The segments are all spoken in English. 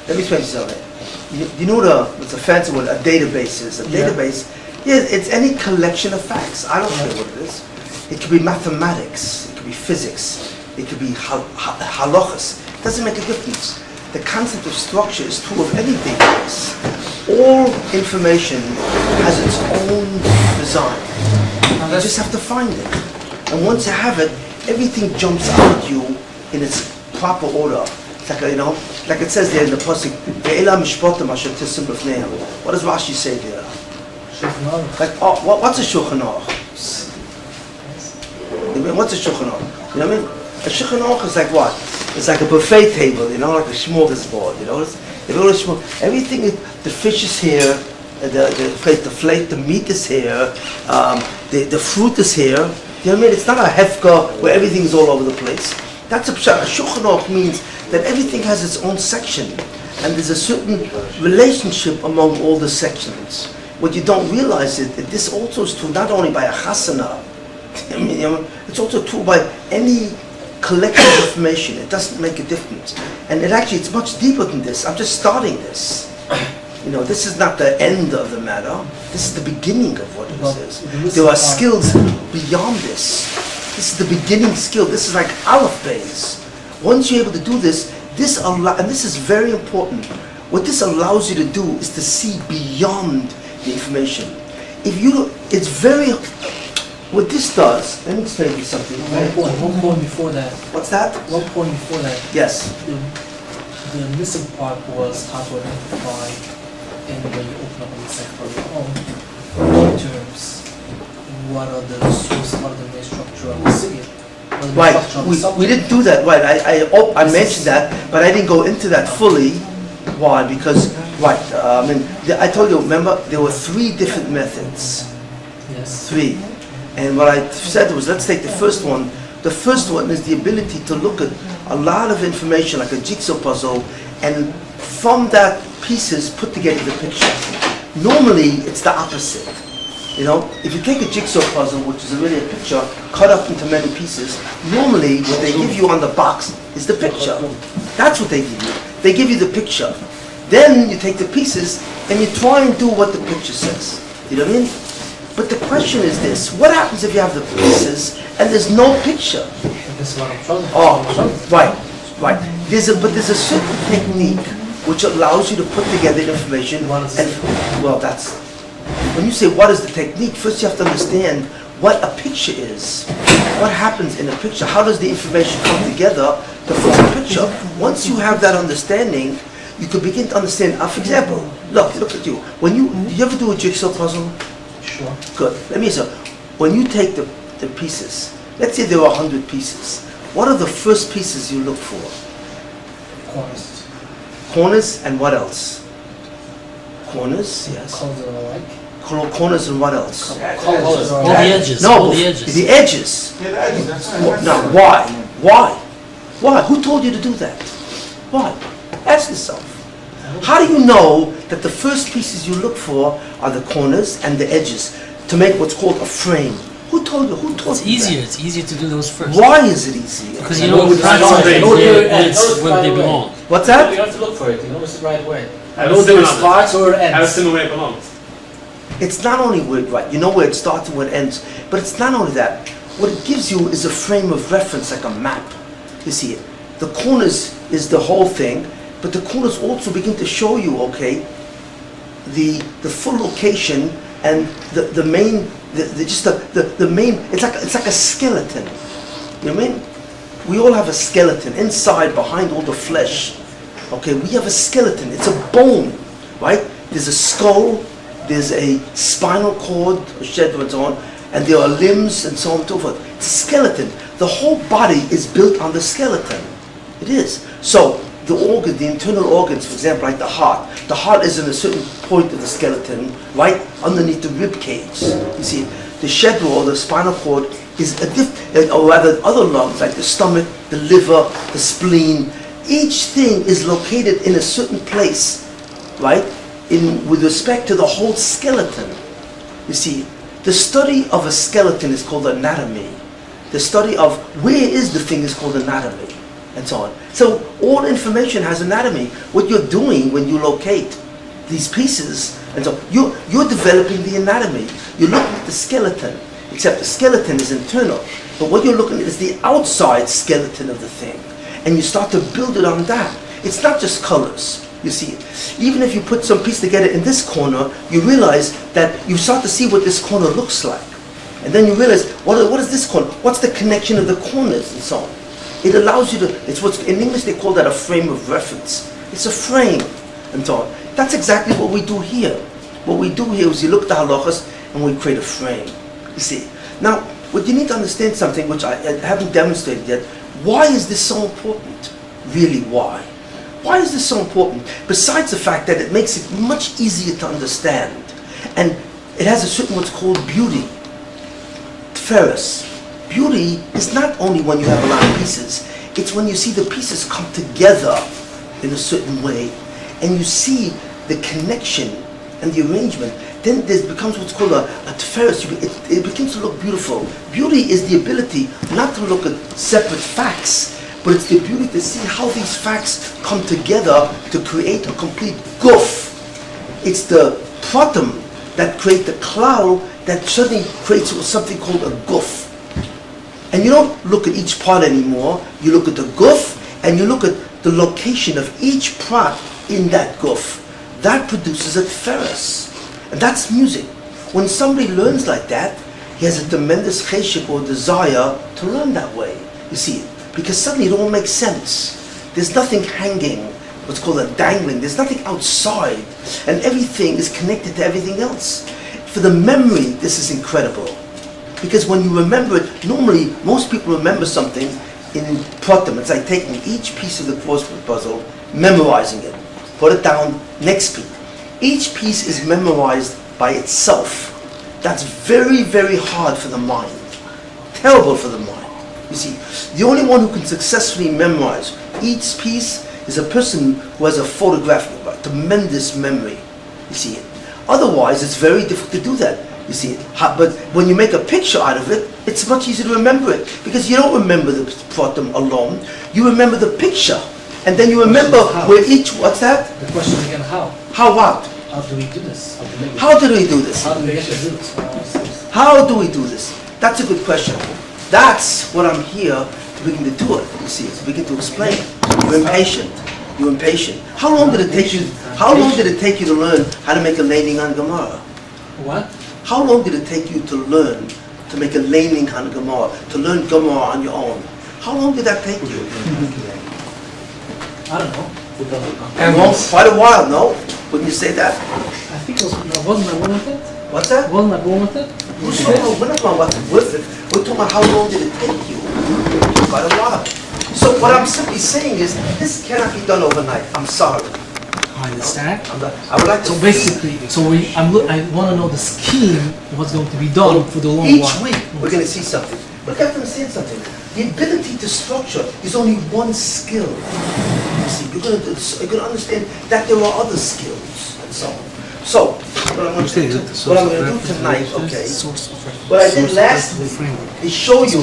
Let me explain something. You know what's a fancy word, a database is. A database, it's any collection of facts. I don't care what it is. It could be mathematics, it could be physics, it could be halachas. It doesn't make a difference. The concept of structure is true of any database. All information has its own design. You just have to find it. And once you have it, everything jumps out at you in its proper order. It's like, like it says there in the pasuk, what does Rashi say there? Like, what's a Shulchan Aruch? What's a Shulchan Aruch? You know what I mean? A Shulchan Aruch is like what? It's like a buffet table, like a smorgasbord, everything, the fish is here, the meat is here, the fruit is here. You know what I mean? It's not a hefka where everything is all over the place. That's a pshat. A Shulchan Aruch means that everything has its own section, and there's a certain relationship among all the sections. What you don't realize is that this also is true not only by a chasana, it's also true by any collection of information. It doesn't make a difference. And it's much deeper than this. I'm just starting this. This is not the end of the matter. This is the beginning of what this is. There are skills beyond this. This is the beginning skill. This is like aleph beis. Once you're able to do this, and this is very important, what this allows you to do is to see beyond the information. What this does, let me explain to you something. One point before that. What's that? 1 point before that. Yes. The missing part was how to identify, and when you open up the site for your own terms, what are the source, what are the main structure of the city? Right, we didn't do that, right, I mentioned that, but I didn't go into that fully. Why? Because, I told you, remember, there were 3 different methods. Yes. 3. And what I said was, let's take the first one. The first one is the ability to look at a lot of information, like a jigsaw puzzle, and from that pieces put together the picture. Normally, it's the opposite. If you take a jigsaw puzzle, which is really a picture cut up into many pieces, normally what they give you on the box is the picture. That's what they give you. They give you the picture. Then you take the pieces and you try and do what the picture says. You know what I mean? But the question is this: what happens if you have the pieces and there's no picture? Right. There's a certain technique which allows you to put together information. When you say what is the technique, first you have to understand what a picture is. What happens in a picture? How does the information come together to form a picture? Once you have that understanding, you could begin to understand. For example, look at you. Do you ever do a jigsaw puzzle? Sure. Good. Let me say, when you take the pieces, let's say there are 100 pieces. What are the first pieces you look for? Corners and what else? Corners, yes. Corners and what else? All the edges. No, the edges. Now, why? Who told you to do that? Why? Ask yourself. How do you know that the first pieces you look for are the corners and the edges to make what's called a frame? Who told you? It's easier. It's easier to do those first. Why is it easier? Because you know where they belong. What's that? You have to look for it. You know it's the right way. I know there is parts or ends. Have a similar way it belongs. It's not only where you know where it starts and where it ends, but it's not only that. What it gives you is a frame of reference, like a map. You see it. The corners is the whole thing, but the corners also begin to show you, the full location and the main, the main. It's like a skeleton. You know what I mean? We all have a skeleton inside, behind all the flesh. We have a skeleton. It's a bone, right? There's a skull. There's a spinal cord, a shed, and so on, and there are limbs and so on and so forth. It's a skeleton. The whole body is built on the skeleton. It is. So the internal organs, for example, like the heart is in a certain point of the skeleton, right underneath the rib cage. You see, the shed or the spinal cord is or rather other lungs, like the stomach, the liver, the spleen. Each thing is located in a certain place, right? With respect to the whole skeleton. You see, the study of a skeleton is called anatomy. The study of where is the thing is called anatomy. and so on. So all information has anatomy. What you're doing when you locate these pieces, and so you're developing the anatomy. You're looking at the skeleton, except the skeleton is internal. But what you're looking at is the outside skeleton of the thing. And you start to build it on that. It's not just colors. You see, even if you put some piece together in this corner, you realize that you start to see what this corner looks like. And then you realize, what is this corner? What's the connection of the corners and so on? It allows you to, it's what's, in English they call that a frame of reference. It's a frame and so on. That's exactly what we do here. What we do here is you look at the halachas and we create a frame. You see. Now, what you need to understand something which I haven't demonstrated yet. Why is this so important? Really, why? Why is this so important? Besides the fact that it makes it much easier to understand. And it has a certain what's called beauty. Tferes. Beauty is not only when you have a lot of pieces, it's when you see the pieces come together in a certain way and you see the connection and the arrangement. Then there becomes what's called a tferes. It begins to look beautiful. Beauty is the ability not to look at separate facts, but it's the ability to see how these facts come together to create a complete guf. It's the pratim that create the klal that suddenly creates something called a guf. And you don't look at each part anymore. You look at the guf and you look at the location of each part in that guf. That produces a tferes. And that's music. When somebody learns like that, he has a tremendous cheshik or desire to learn that way. You see, because suddenly it all makes sense. There's nothing hanging, what's called a dangling. There's nothing outside. And everything is connected to everything else. For the memory, this is incredible. Because when you remember it, normally most people remember something in pratim. It's like taking each piece of the crossword puzzle, memorizing it, put it down, next piece. Each piece is memorized by itself. That's very, very hard for the mind. Terrible for the mind. You see, the only one who can successfully memorize each piece is a person who has a photographic, a tremendous memory. You see, otherwise it's very difficult to do that. You see, but when you make a picture out of it, it's much easier to remember it because you don't remember the pratim alone. You remember the picture, and then you remember where each. What's that? The question again, how? How what? How do we do this? How do we do this? How do we actually do this for ourselves? How do we do this? That's a good question. That's what I'm here to begin to do it. You see, to begin to explain. You're impatient. You're impatient. How long did it take you? How long did it take you to learn how to make a laning on Gemara? What? How long did it take you to learn to make a laning on Gemara, to learn Gemara on your own? How long did that take you? I don't know. And quite a while, no? Wouldn't you say that? I think it wasn't I worth it? What's that? Wasn't I born with it? We're not talking about worth it. We're talking about how long did it take you? Quite a while. So what I'm simply saying is, this cannot be done overnight. I'm sorry. I understand. I would like to. So basically, I want to know the scheme of what's going to be done for the long Each while. week we're going to see something. But you have to understand something. The ability to structure is only one skill. You see, you're going to understand that there are other skills and so on. So what I'm going to do tonight, okay? What I did last week is show you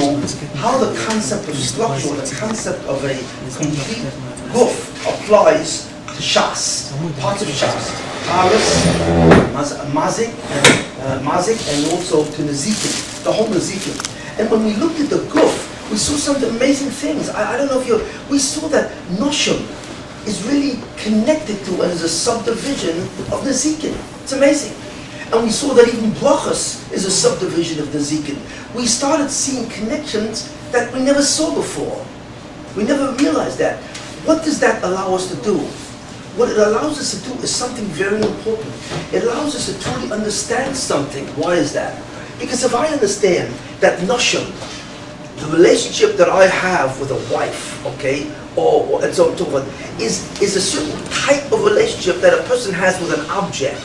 how the concept of structure, the concept of a complete hoof applies to Shas, parts of Shas, Paris, Mazik, and also to Nezikin, the whole Nezikin. And when we looked at the Guf, we saw some amazing things. I don't know if we saw that Noshim is really connected to and is a subdivision of Nezikin. It's amazing. And we saw that even Brachas is a subdivision of Nezikin. We started seeing connections that we never saw before. We never realized that. What does that allow us to do? What it allows us to do is something very important. It allows us to truly understand something. Why is that? Because if I understand that Noshim, the relationship that I have with a wife, okay, or and so on and so forth, is a certain type of relationship that a person has with an object,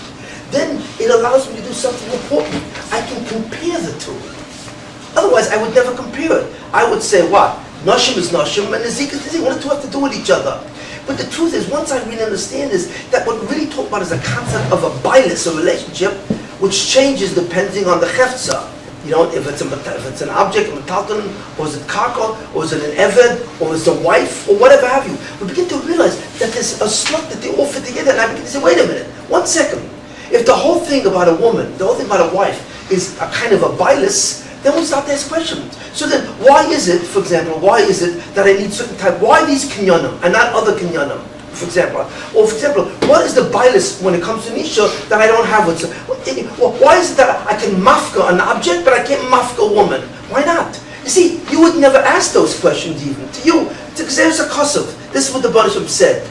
then it allows me to do something important. I can compare the two. Otherwise, I would never compare it. I would say, what? Noshim is Noshim, and Nezik is Nezik. What do two have to do with each other? But the truth is, once I really understand is that what we really talk about is a concept of a bilis, a relationship, which changes depending on the hefza. You know, if it's an object, a metalton, or is it karka, or is it an eved, or is it a wife, or whatever have you, we begin to realize that there's a slot that they all fit together, and I begin to say, wait a minute, 1 second. If the whole thing about a woman, the whole thing about a wife, is a kind of a bias, then we start to ask questions. So then, why is it, for example, why is it that I need certain type, why these kinyanim, and not other kinyanim? For example, what is the bias when it comes to Nisha that I don't have? Why is it that I can mafka an object, but I can't mafka a woman? Why not? You see, you would never ask those questions even. To you, there's a kasav. This is what the Barisham said.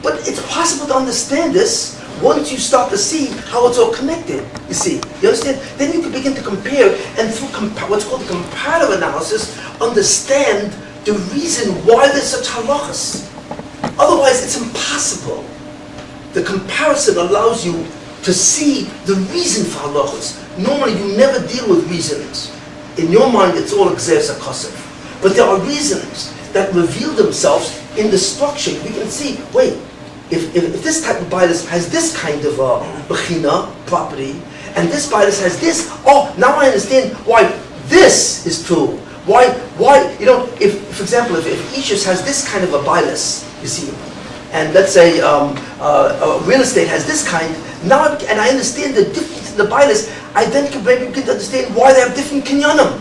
But it's possible to understand this once you start to see how it's all connected. You see, you understand? Then you can begin to compare, and through what's called the comparative analysis, understand the reason why there's such halachas. Otherwise, it's impossible. The comparison allows you to see the reason for halachas. Normally, you never deal with reasons. In your mind, it's all exersa kasev. But there are reasons that reveal themselves in the structure. We can see, wait, if this type of bias has this kind of bechina property, and this bias has this, oh, now I understand why this is true. Why, you know, if, for example, if Ishus has this kind of a bias, you see, and let's say real estate has this kind, now, and I understand the difference in the bias, I then can maybe begin to understand why they have different kinyanim.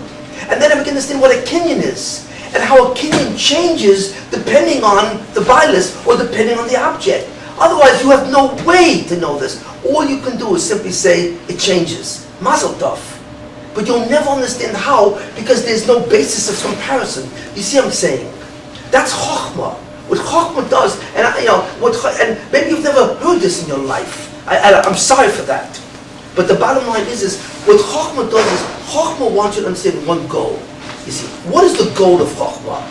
And then I begin to understand what a kinyan is, and how a kinyan changes depending on the bias or depending on the object. Otherwise, you have no way to know this. All you can do is simply say, it changes. Mazel tov. But you'll never understand how, because there's no basis of comparison. You see what I'm saying? That's chokhmah. What chokhmah does, and and maybe you've never heard this in your life. I'm sorry for that. But the bottom line is what chokhmah does is, chokhmah wants you to understand one goal. You see, what is the goal of chokhmah?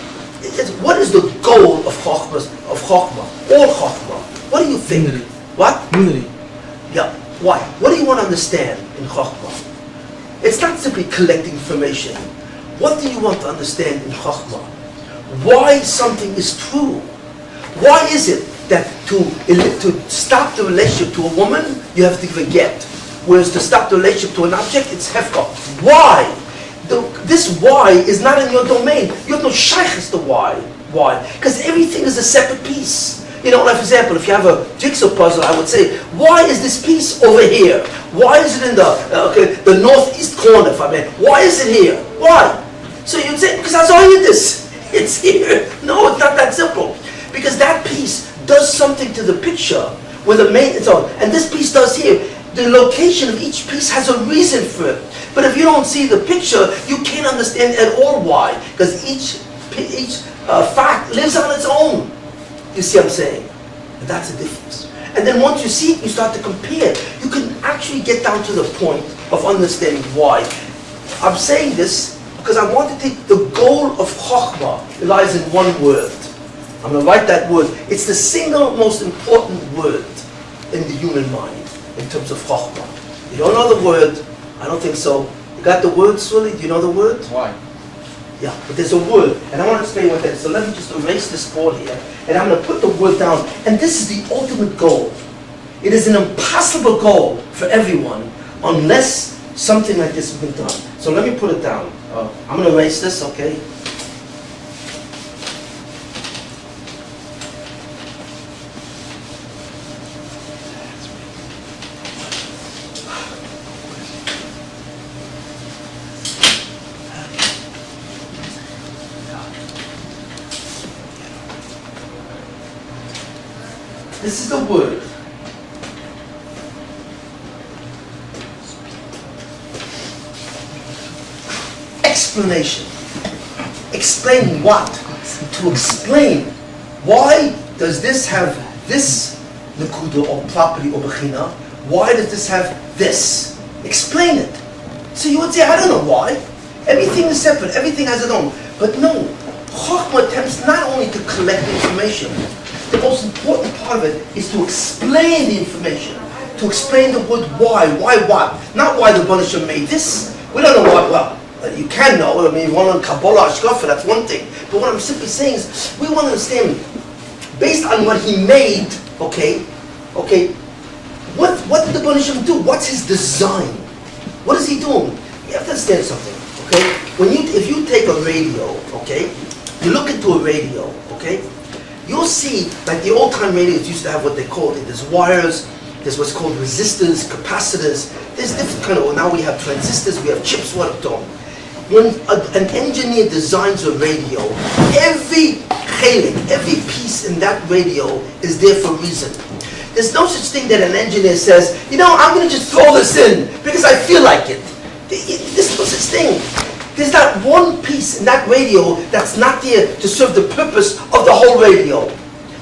What is the goal of chokhmah? All chokhmah. What do you think? Unity. What? Unity. Yeah. Why? What do you want to understand in chokhmah? It's not simply collecting information. What do you want to understand in chokhmah? Why something is true? Why is it that to stop the relationship to a woman, you have to give a get? Whereas to stop the relationship to an object, it's hefka. Why? This why is not in your domain. You have no shaykhs to why. Why? Because everything is a separate piece. You know, like for example, if you have a jigsaw puzzle, I would say, why is this piece over here? Why is it in the northeast corner, if I may? Why is it here? Why? So you'd say, because I saw you this. It's here. No, it's not that simple. Because that piece does something to the picture where the main, and this piece does here. The location of each piece has a reason for it. But if you don't see the picture, you can't understand at all why. Because each fact lives on its own. You see what I'm saying? And that's the difference. And then once you see it, you start to compare. You can actually get down to the point of understanding why. I'm saying this because I want to take the goal of chokhmah. It lies in one word. I'm going to write that word. It's the single most important word in the human mind in terms of chokhmah. You don't know the word? I don't think so. You got the word, Sully? Do you know the word? Why? Yeah, but there's a word, and I want to explain what that is. So let me just erase this board here, and I'm going to put the word down. And this is the ultimate goal. It is an impossible goal for everyone unless something like this has been done. So let me put it down. I'm going to erase this, okay? This is the word. Explanation. Explain what? To explain why does this have this nekuda or property or bechina? Why does this have this? Explain it. So you would say, I don't know why. Everything is separate. Everything has its own. But no. Chokhmah attempts not only to collect information. The most important part of it is to explain the information, to explain the word why what, not why the Banishah made this. We don't know why. Well, you can know. I mean, you want to Kabbalah Ashkafa, that's one thing. But what I'm simply saying is, we want to understand, based on what he made. Okay, what did the Banishah do? What's his design? What is he doing? you have to understand something, okay? If you take a radio, okay, you look into a radio, okay, you'll see, like the old-time radios used to have what they called it. There's wires, there's what's called resistors, capacitors. There's different kind of, now we have transistors, we have chips, what I'm talking. When an engineer designs a radio, every chelik, every piece in that radio is there for a reason. There's no such thing that an engineer says, I'm going to just throw this in because I feel like it. There's no such thing. There's not one piece in that radio that's not there to serve the purpose of the whole radio.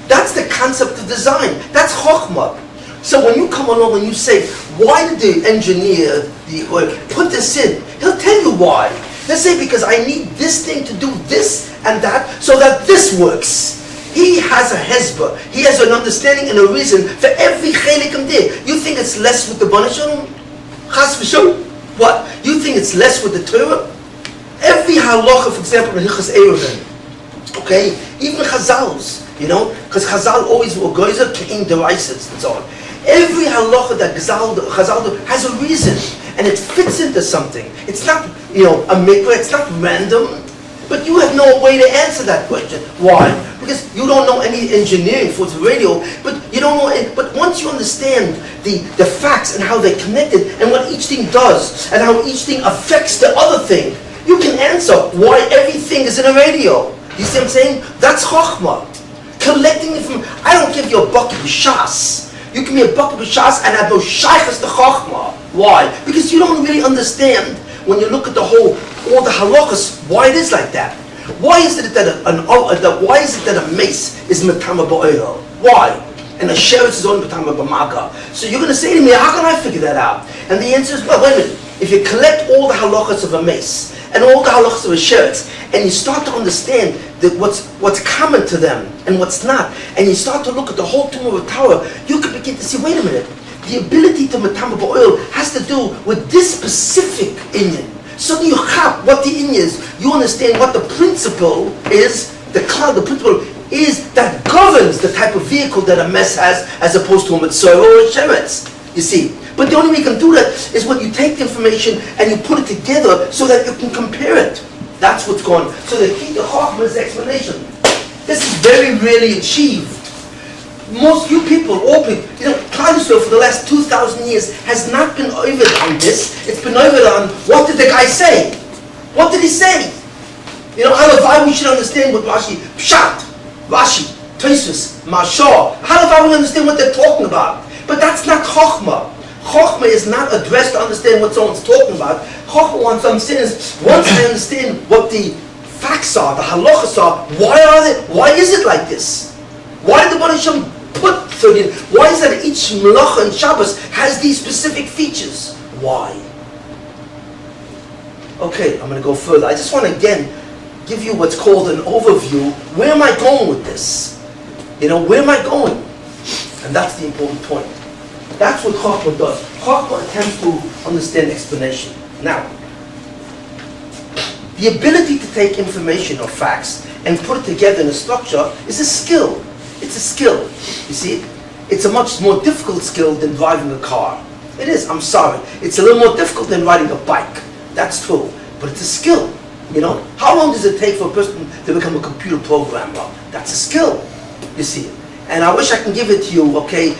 That's the concept of design. That's chokhmah. So when you come along and you say, why did the engineer put this in? He'll tell you why. He'll say, because I need this thing to do this and that so that this works. He has a hezbollah. He has an understanding and a reason for every chelikum there. You think it's less with the Banashon? Chas v'shon? What? You think it's less with the Torah? Every halacha, for example, in Hilchos Eruvin, okay? Even Chazal's, because Chazal always were goyzer kein deraises and so on. Every halacha that Chazal has a reason, and it fits into something. It's not, a mikveh, it's not random. But you have no way to answer that question. Why? Because you don't know any engineering for the radio, but you don't know. But once you understand the facts and how they're connected and what each thing does and how each thing affects the other thing, you can answer why everything is in a radio. You see what I'm saying? That's chokhmah. Collecting it from. I don't give you a bucket of shas. You give me a bucket of shas and I have no shaykhs to chokhmah. Why? Because you don't really understand. When you look at all the halachas, why it is like that? Why is it that a mace is metama ba'oil? Why? And a sheretz is on metama b'maga. So you're going to say to me, how can I figure that out? And the answer is, well, wait a minute. If you collect all the halachas of a mace and all the halachas of a sheretz, and you start to understand that what's common to them and what's not, and you start to look at the whole tumor of Torah, you can begin to see, wait a minute. The ability to metama ba'oil has to do with this specific inyan. So you have what the inyan is. You understand what the principle is. The principle is that governs the type of vehicle that a mess has, as opposed to a mitzvah or a sheretz. You see. But the only way you can do that is when you take the information and you put it together so that you can compare it. That's what's going on. So the key to Chochmah's explanation. This is very rarely achieved. Most you people, all people, Klal Yisrael for the last 2,000 years has not been over on this. It's been over on what did the guy say? What did he say? How we should understand what Rashi, Pshat, Rashi, Tosfos, Mashal. How we understand what they're talking about? But that's not Chokhmah. Chokhmah is not addressed to understand what someone's talking about. Chokhmah wants to understand is once I understand what the facts are, the halachas are. Why is it like this? Why did the Baruch Hashem put 30? Why is that each melacha and Shabbos has these specific features? Why? Okay, I'm going to go further. I just want to again give you what's called an overview. Where am I going with this? Where am I going? And that's the important point. That's what Chokhmah does. Chokhmah attempts to understand explanation. Now, the ability to take information or facts and put it together in a structure is a skill. It's a skill. You see, it's a much more difficult skill than driving a car. It is, I'm sorry. It's a little more difficult than riding a bike. That's true. But it's a skill. How long does it take for a person to become a computer programmer? That's a skill. You see. And I wish I can give it to you, okay,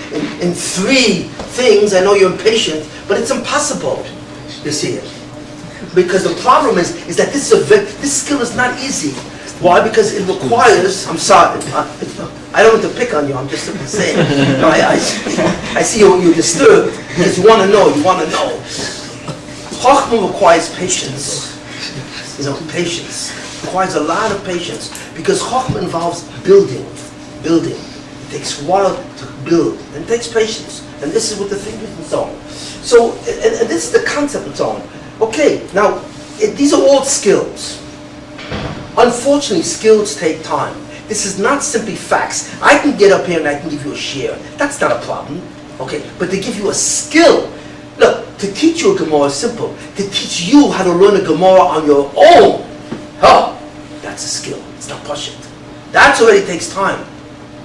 in 3 things. I know you're impatient, but it's impossible. You see it. Because the problem is that this skill is not easy. Why? Because it requires, I'm sorry, I don't want to pick on you, I'm just simply saying. I see you're disturbed because you want to know. Chokhmah requires patience. Patience. Requires a lot of patience because Chokhmah involves building. It takes a while to build, and it takes patience. And this is what the thing is and so on. So, and this is the concept and so on. Okay, now, these are all skills. Unfortunately, skills take time. This is not simply facts. I can get up here and I can give you a shiur. That's not a problem. Okay, but to give you a skill. Look, to teach you a Gemara is simple. To teach you how to learn a Gemara on your own, that's a skill. It's not pashut. That already takes time.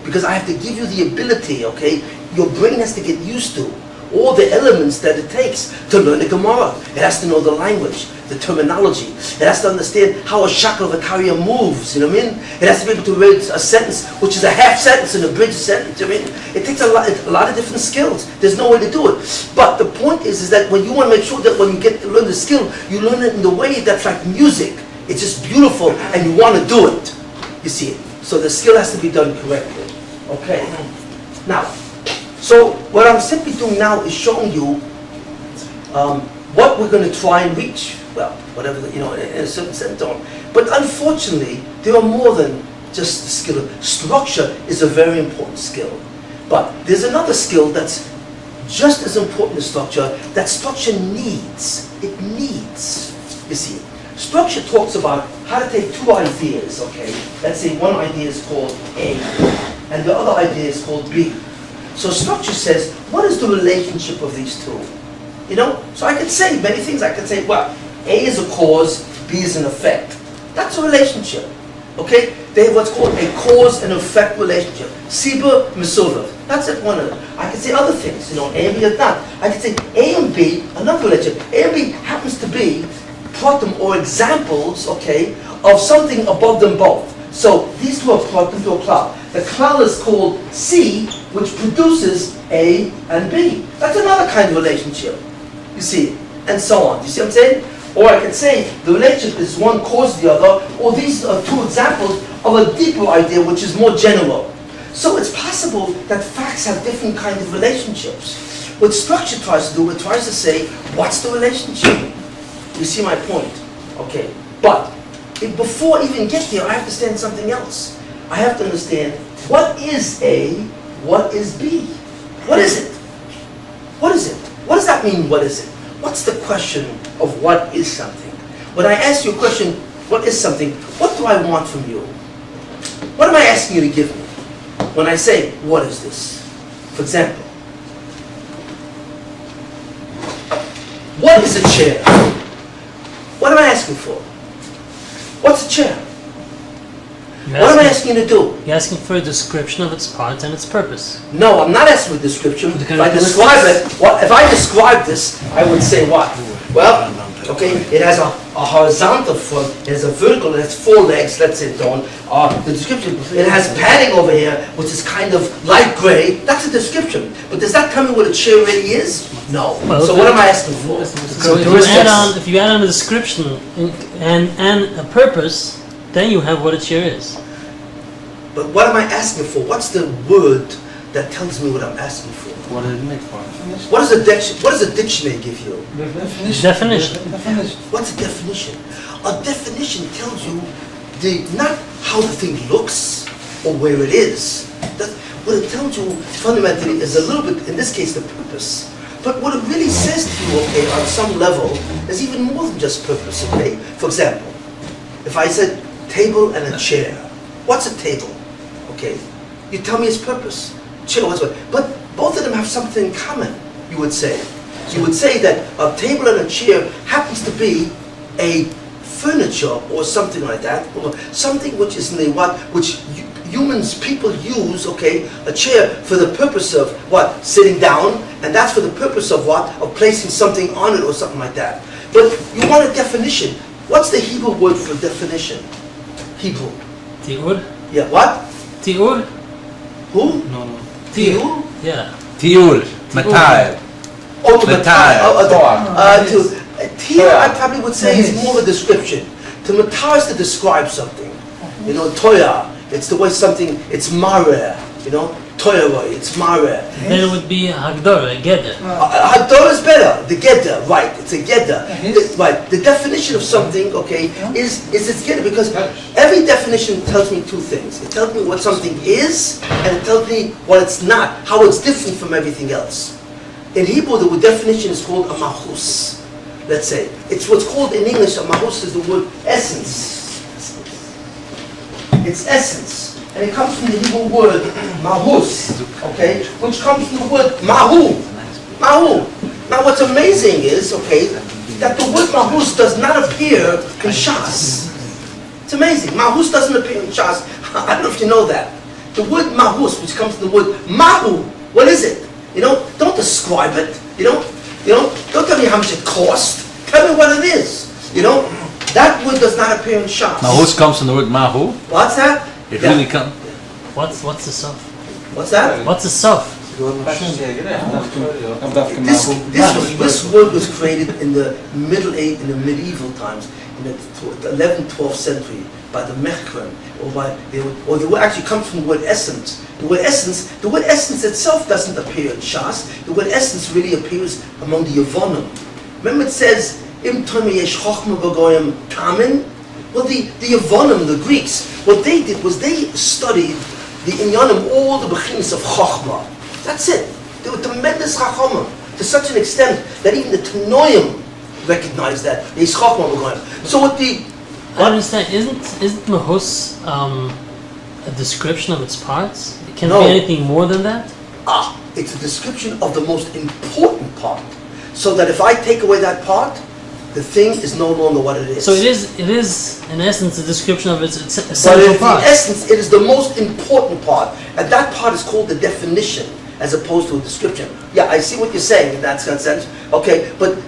Because I have to give you the ability, okay? Your brain has to get used to all the elements that it takes to learn the Gemara. It has to know the language, the terminology. It has to understand how a shackle of a carrier moves, you know what I mean? It has to be able to read a sentence, which is a half sentence and a bridge sentence, you know what I mean? It takes a lot of different skills. There's no way to do it. But the point is that when you want to make sure that when you get to learn the skill, you learn it in the way that's like music. It's just beautiful and you want to do it. You see it. So the skill has to be done correctly. Okay. Now, so what I'm simply doing now is showing you what we're going to try and reach. Well, whatever, in a certain sense. But unfortunately, there are more than just the skill. Structure is a very important skill. But there's another skill that's just as important as structure, that structure needs. It needs. You see, structure talks about how to take two ideas, okay? Let's say one idea is called A, and the other idea is called B. So structure says, what is the relationship of these two? So I could say many things. I could say, well, A is a cause, B is an effect. That's a relationship, okay? They have what's called a cause and effect relationship. Siba, Mesuva. That's it, one of them. I could say other things, A and B is not. I could say A and B, another relationship. A and B happens to be pratim or examples, okay, of something above them both. So these two are pratim to a klal. The klal is called C, which produces A and B. That's another kind of relationship. You see, and so on. You see what I'm saying? Or I could say the relationship is one cause the other, or these are two examples of a deeper idea which is more general. So it's possible that facts have different kinds of relationships. What structure tries to do, it tries to say, what's the relationship? You see my point? Okay. But before I even get there, I have to understand something else. I have to understand what is A, what is B? What is it? What is it? What does that mean, what is it? What's the question of what is something? When I ask you a question, what is something, what do I want from you? What am I asking you to give me? When I say, what is this? For example, what is a chair? What am I asking for? What's a chair? What am I asking you to do? You're asking for a description of its parts and its purpose. No, I'm not asking for a description. If I describe it, if I describe this, I would say what? Well, okay, it has a horizontal foot, it has a vertical, it has four legs, let's say, the description, it has padding over here, which is kind of light gray. That's a description. But does that tell me what a chair really is? No. Well, so what am I asking for? So if you add on a description and a purpose, then you have what a chair is. But what am I asking for? What's the word that tells me what I'm asking for? What is it made for? What does a dictionary give you? Definition. What's a definition? A definition tells you not how the thing looks or where it is. What it tells you fundamentally is a little bit, in this case, the purpose. But what it really says to you, okay, on some level, is even more than just purpose, okay? For example, if I said table and a chair, what's a table? Okay, you tell me its purpose. Chair, what's what? But both of them have something in common, you would say. You would say that a table and a chair happens to be a furniture or something like that, or something which is which people use, okay, a chair for the purpose of what? Sitting down, and that's for the purpose of what? Of placing something on it or something like that. But you want a definition. What's the Hebrew word for definition? Hebrew. Tiur? Yeah, what? Tiur? Who? No. Tiur? Yeah. Tiul. Matar. Oh, to Matar. Tiur, I probably would say, is more of a description. To matar is to describe something. Torah, it's the way something, it's mareh, Torah, it's mareh. Then it would be Hagdara, Geder. Hagdara is better, the Geder, right, it's a Geder. Right, the definition of something, okay, is its Geder, because every definition tells me two things. It tells me what something is, and it tells me what it's not, how it's different from everything else. In Hebrew, the definition is called a mahus, let's say. It's what's called in English, a mahus is the word essence. It's essence. And it comes from the Hebrew word mahus, okay, which comes from the word mahu. Mahu. Now what's amazing is, okay, that the word mahus does not appear in Shas. It's amazing. Mahus doesn't appear in Shas. I don't know if you know that. The word mahus, which comes from the word mahu, what is it? Don't describe it. Don't tell me how much it cost. Tell me what it is. That word does not appear in Shas. Mahus comes from the word mahu. What's that? It Yeah. really comes. What's the sof? What's that? What's the sof? This word was created in the medieval times, in the 11th, 12th century, by the Mechkrim, or the word actually comes from the word essence. The word essence itself doesn't appear in Shas. The word essence really appears among the Yevonim. Remember it says, Im Tomi yesh chochma b'goyim kamen? Well, the Yevonim, the Greeks, what they did was they studied the inyanim, all the bechinos of chochma. That's it. They were tremendous chachamim, to such an extent that even the Tanoim recognized that. Yesh chochma b'goyim. So what the... I understand. Isn't mahus a description of its parts? It can't No. be anything more than that? It's a description of the most important part. So that if I take away that part, the thing is no longer what it is. So it is in essence a description of its But essential in part. essence, it is the most important part. And that part is called the definition, as opposed to a description. Yeah, I see what you're saying in that sense. Okay, but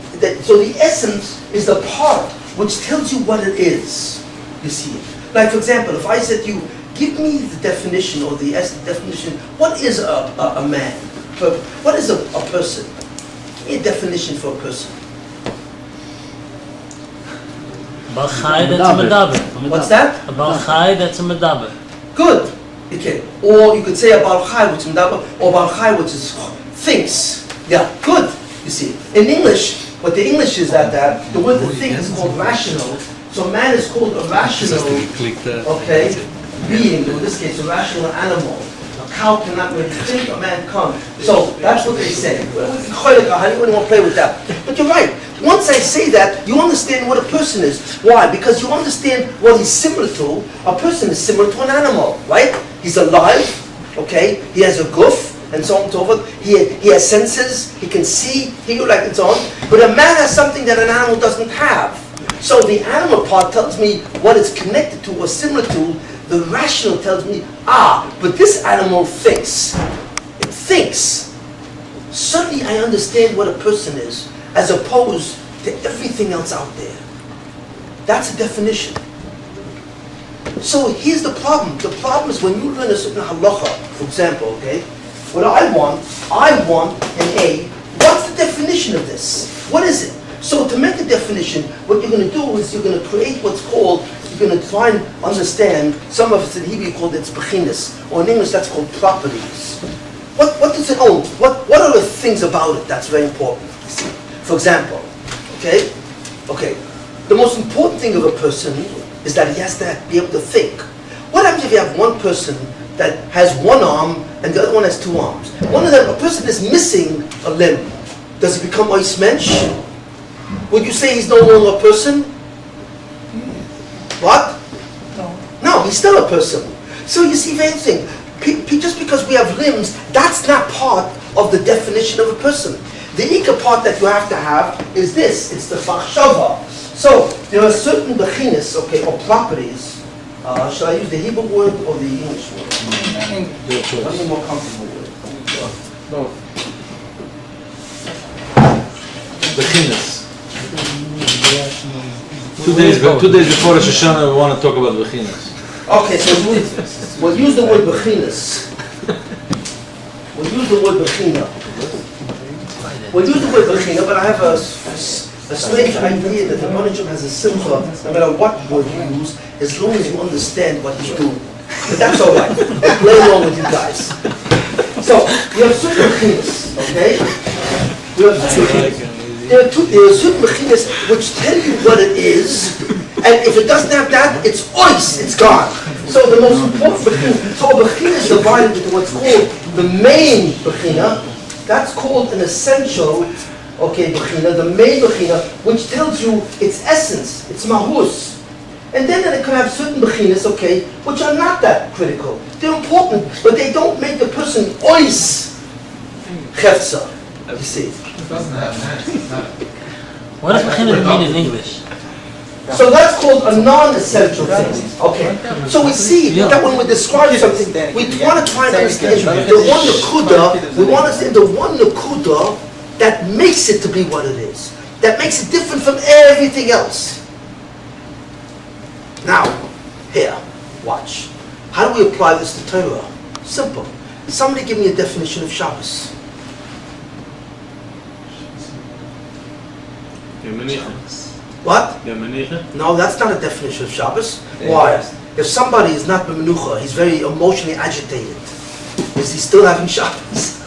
so the essence is the part which tells you what it is. You see it. Like, for example, if I said to you, give me the definition or the definition, what is a man? What is a person? Give me a definition for a person. Bal chai, that's a medaber. What's that? A bal chai, that's a medaber. Good. Okay. Or you could say a Baal Chai, which is Medaba, or Baal Chai, which is thinks. Yeah, good. You see. In English, what the English is that the word to think is called rational. So man is called a rational, okay, being, in this case a rational animal. A cow cannot really think, a man can't. So that's what they say. How do you want to play with that? But you're right. Once I say that, you understand what a person is. Why? Because you understand what he's similar to. A person is similar to an animal, right? He's alive, okay? He has a goof, and so on and so forth. He has senses, he can see, hear, like and so on. But a man has something that an animal doesn't have. So the animal part tells me what it's connected to or similar to. The rational tells me, but this animal thinks. It thinks. Suddenly I understand what a person is, as opposed to everything else out there. That's a definition. So here's the problem. The problem is when you learn a certain halacha, for example, okay? What I want an A. What's the definition of this? What is it? So to make a definition, what you're going to do is you're going to create what's called, you're going to try and understand, some of it's in Hebrew called its bechinas, or in English that's called properties. What does it own? What are the things about it that's very important? For example, okay, the most important thing of a person is that he has to be able to think. What happens if you have one person that has one arm and the other one has two arms? One of them, a person is missing a limb. Does he become ois mensch? Would you say he's no longer a person? What? No, he's still a person. So you see, very interesting. Just because we have limbs, that's not part of the definition of a person. The ikar part that you have to have is this. It's the fachshava. So there are certain bechinas, okay, or properties. Shall I use the Hebrew word or the English word? What are you more comfortable with? Both. Bechinas. 2 days before Rosh Hashanah, we want to talk about bechinas. Okay, so we'll use the word bechinas. We'll use the word bechina. But I have a strange idea that the manager has a simcha, no matter what word you use, as long as you understand what he's doing. But that's all right. I'll play along with you guys. So, we have certain bechinas, okay? There are certain bechinas which tell you what it is, and if it doesn't have that, it's ois, it's gone. So the most important bechina, so a bechina is divided into what's called the main bechina. That's called an essential, okay, bechina, the main bechina, which tells you its essence, its mahus. And then it can have certain bechinas, okay, which are not that critical. They're important, but they don't make the person ois chefza, you see. What does bechina mean in English? So that's called a non-essential thing. Okay. So we see that when we describe something, we want to try and understand the one nakuda. We want to understand the one nakuda that makes it to be what it is. That makes it different from everything else. Now, here, watch. How do we apply this to Torah? Simple. Somebody give me a definition of Shabbos. What? No, that's not a definition of Shabbos. Why? If somebody is not b'menucha, he's very emotionally agitated. Is he still having Shabbos?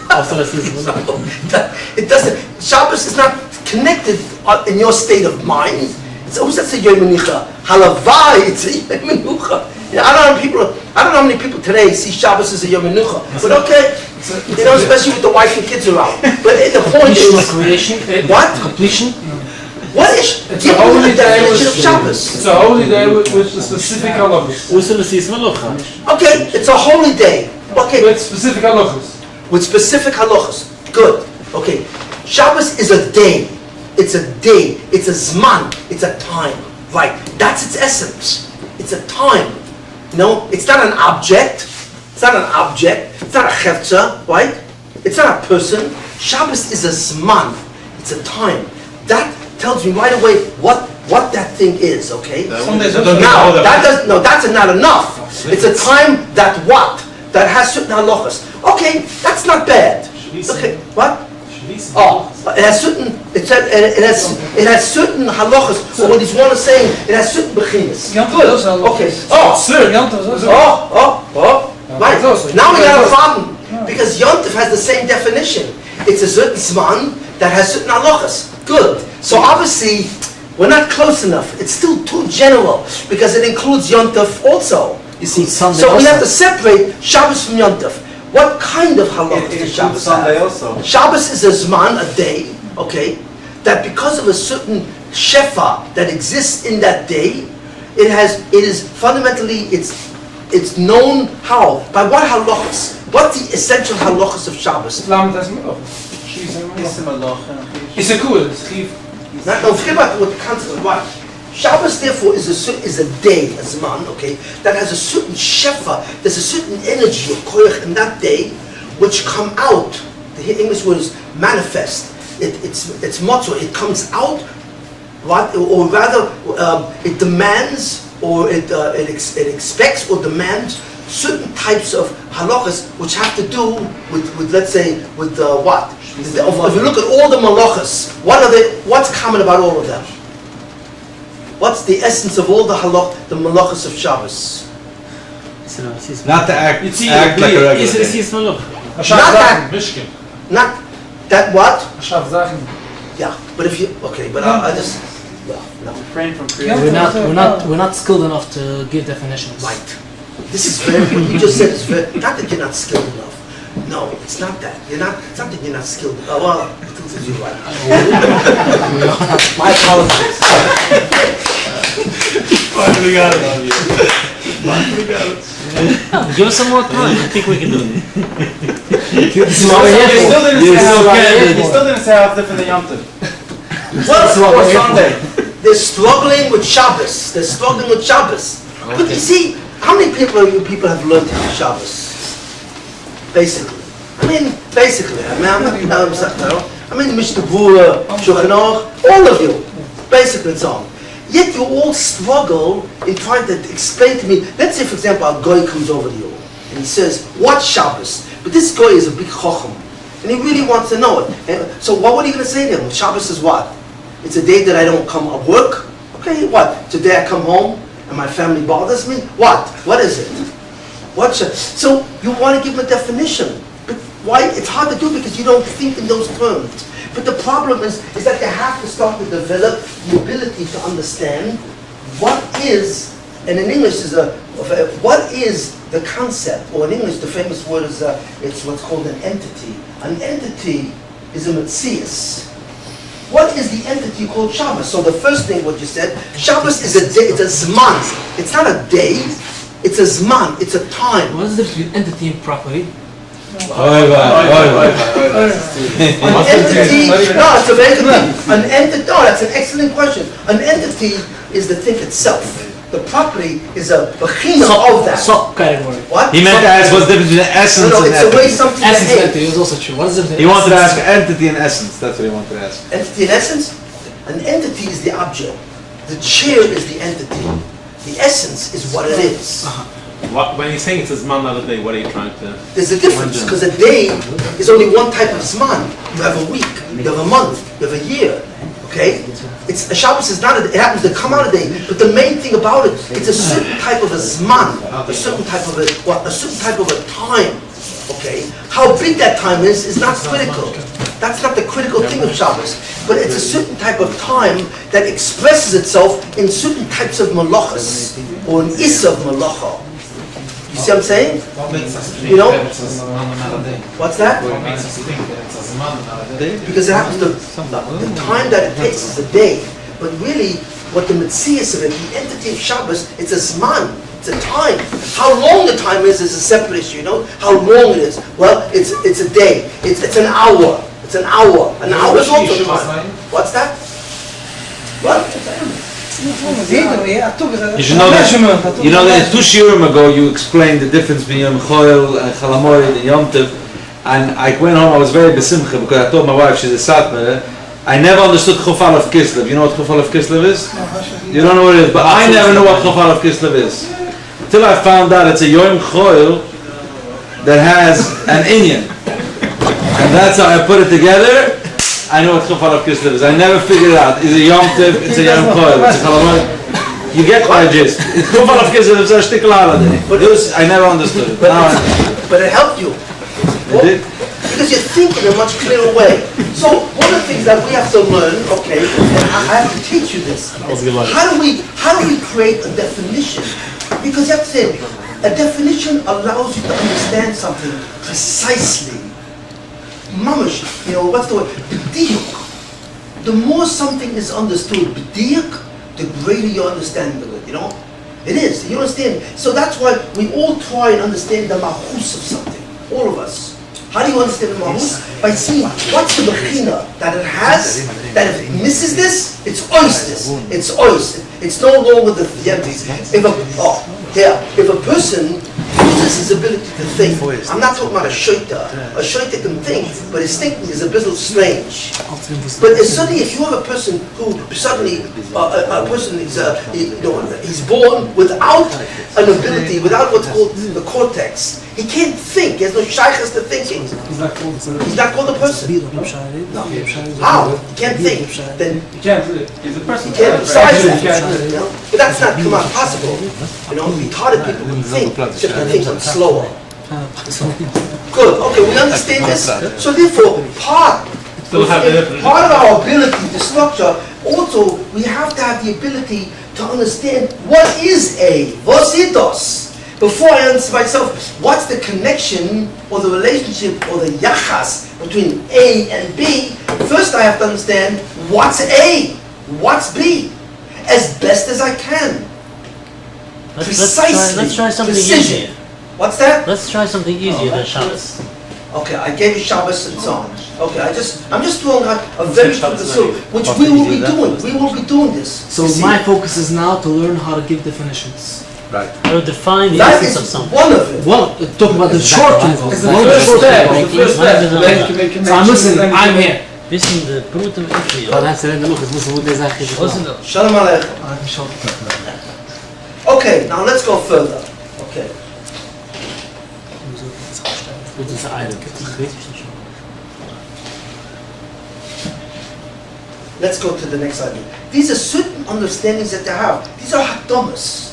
It doesn't. Shabbos is not connected in your state of mind. It's always that's a yom menucha. Halavai, it's a yom menucha. I don't know how many people today see Shabbos as a yom menucha. But okay, especially with the wife and kids around. But the point is, creation. What? Completion. What is? It's a holy day with Shabbos. It's a holy day with specific halachas. Okay, it's a holy day. Okay. With specific halachas. With specific halachas. Good. Okay. Shabbos is a day. It's a day. It's a zman. It's a time. Right. That's its essence. It's a time. No, it's not an object. It's not an object. It's not a chefza, right? It's not a person. Shabbos is a zman. It's a time. That tells me right away what that thing is, okay? Now, that's not enough. It's a time that that has certain halachas. Okay, that's not bad. Okay, what? Oh, it has certain halachas. So what he's one is saying, it has certain bechinas. Good. Okay. Right. Now we got a problem because Yontif has the same definition. It's a certain zman that has certain halachas. Good. So obviously, we're not close enough. It's still too general because it includes Yontif also. You see, so we have to separate Shabbos from Yontif. What kind of halachas does Shabbos have? Also. Shabbos is a zman, a day, okay, that because of a certain shefa that exists in that day, it is fundamentally, it's known how? By what halachas? What's the essential halachas of Shabbos? It's a cool. Now, don't forget about what the concept of what Shabbos. Therefore, is a day, a zman, okay, that has a certain shefa. There's a certain energy of koyach in that day, which come out. The English word is manifest. It's motto. It comes out, what, or rather, it demands, or it expects or demands certain types of halachas which have to do with let's say with what? If you look at all the malachas, what's common about all of them? What's the essence of all the malachas of Shabbos? Not to act like a regular day. Not that what? Shav Yeah, but if you but I just no. Refrain from We're not skilled enough to give definitions. Right. This is very. You just said it's very. Not that you're not skilled enough. No, it's not that. It's not that you're not skilled. Well, you're right. My apologies. We got it on you. We got it. Give us some more time. I think we can do it. He still didn't say how different the Yom Tov. Well, for Sunday, they're struggling with Shabbos. They're struggling with Shabbos. But you see, how many people have learned Shabbos? Basically. I'm Mr. Bura, Shulchan Aruch, all of you. Basically, it's all. Yet you all struggle in trying to explain to me. Let's say, for example, a guy comes over to you and he says, "What's Shabbos?" But this guy is a big chacham, and he really wants to know it. And so, what are you going to say to him? Shabbos is what? It's a day that I don't come at work. Okay, what? It's a day I come home and my family bothers me. What? What is it? So you want to give him a definition, but why? It's hard to do because you don't think in those terms. But the problem is that you have to start to develop the ability to understand what is, and in English is what is the concept, or in English the famous word is it's what's called an entity. An entity is a metzius. What is the entity called Shabbos? So the first thing what you said, Shabbos is a day, it's a zman. It's not a day, it's a zman, it's a time. What is the difference between entity and property? An entity, no, it's a very good thing. An entity, no, that's an excellent question. An entity is the thing itself. The property is a bechina of that. Sub-category. What? He meant to ask what's the difference between essence No, and it's the way entity. something Essence behaves. entity is also true. What is the difference? He wanted to ask entity and essence. That's what he wanted to ask. Entity in essence, an entity is the object. The chair is the entity. The essence is what it is. When you're saying it's a Zman of the day, what are you trying to... There's a difference, because a day is only one type of Zman. You have a week, you have a month, you have a year, okay? It's a Shabbos is not, it happens to come out a day, but the main thing about it, it's a certain type of a Zman, a certain type of a time, okay? How big that time is not critical. That's not the critical thing of Shabbos, but it's a certain type of time that expresses itself in certain types of malachas, or an issa of malacha. You see what I'm saying? What makes us think You know? that it's a Zman and not a day? What's that? What makes us think that it's a Zman and not a day? Because it happens the time that it takes is a day. But really, what the Metzias of it, the entity of Shabbos, it's a Zman, it's a time. How long the time is a separate issue, you know? How long it is. Well, it's a day, it's an hour. It's an hour. An hour is also time. What's that? What? You should know that 2 shiurim ago you explained the difference between Yom Choel and Chalamoid and Yom Tov, and I went home, I was very besimcha because I told my wife, she's a Satmar, I never understood Chof Aleph Kislev. You know what Chof Aleph Kislev is? You don't know what it is, but I never knew what Chof Aleph Kislev is. Till I found out it's a Yom Choel that has an Inyan. And that's how I put it together. I know what Chof Aleph Kislev is. I never figured it out. It's a Yom Tov, it's a Yom Choel, it's a Chalamoid. You get my gist. Chof Aleph Kislev is a shtickle holiday. I never understood it. But it helped you. It did? Because you think in a much clearer way. So one of the things that we have to learn, okay, and I have to teach you this, is how do we create a definition? Because you have to say, a definition allows you to understand something precisely. Mamash, you know, what's the word? B'diuk. The more something is understood, b'diuk, the greater your understanding of it, you know? It is, you understand? So that's why we all try and understand the mahus of something, all of us. How do you understand the mahus? By seeing what's the bechina that it has, that if it misses this, it's ois. It's ois. It's no longer the yemtis. If a person uses his ability to think, I'm not talking about a shayta. A shayta can think, but his thinking is a bit strange. But suddenly, if you have a person who suddenly, a person is, he's born without an ability, without what's called the cortex. He can't think. He has no shaykhs to thinking. He's not called a person. How? He can't think. Then You can't do it. He's a person. he can't besides that. You know? But that's not come out possible. You know, retarded people can think, just can think much slower. Good. Okay, we understand this. So therefore, part of our ability to structure, also we have to have the ability to understand what is A, was idos. Before I answer myself, what's the connection or the relationship or the yachas between A and B? First I have to understand what's A, what's B, as best as I can. Precisely. Let's try something precision. easier. What's that? Let's try something easier than Shabbos. Okay, I gave you Shabbos and so on. Okay, I'm just throwing out a very simple, which we will be doing. We will be doing this. So my focus is now to learn how to give definitions. Right. How to define the That essence of is something. one of it. Well, talk about the short term. It's the first step. It's the first step. So Then So I'm listening. I'm here. Wissen the Brutem But I'm saying, look, it's what they say. Shalom Aleichem. Okay, now let's go further. Okay. Let's go to the next idea. These are certain understandings that they have. These are hakdamas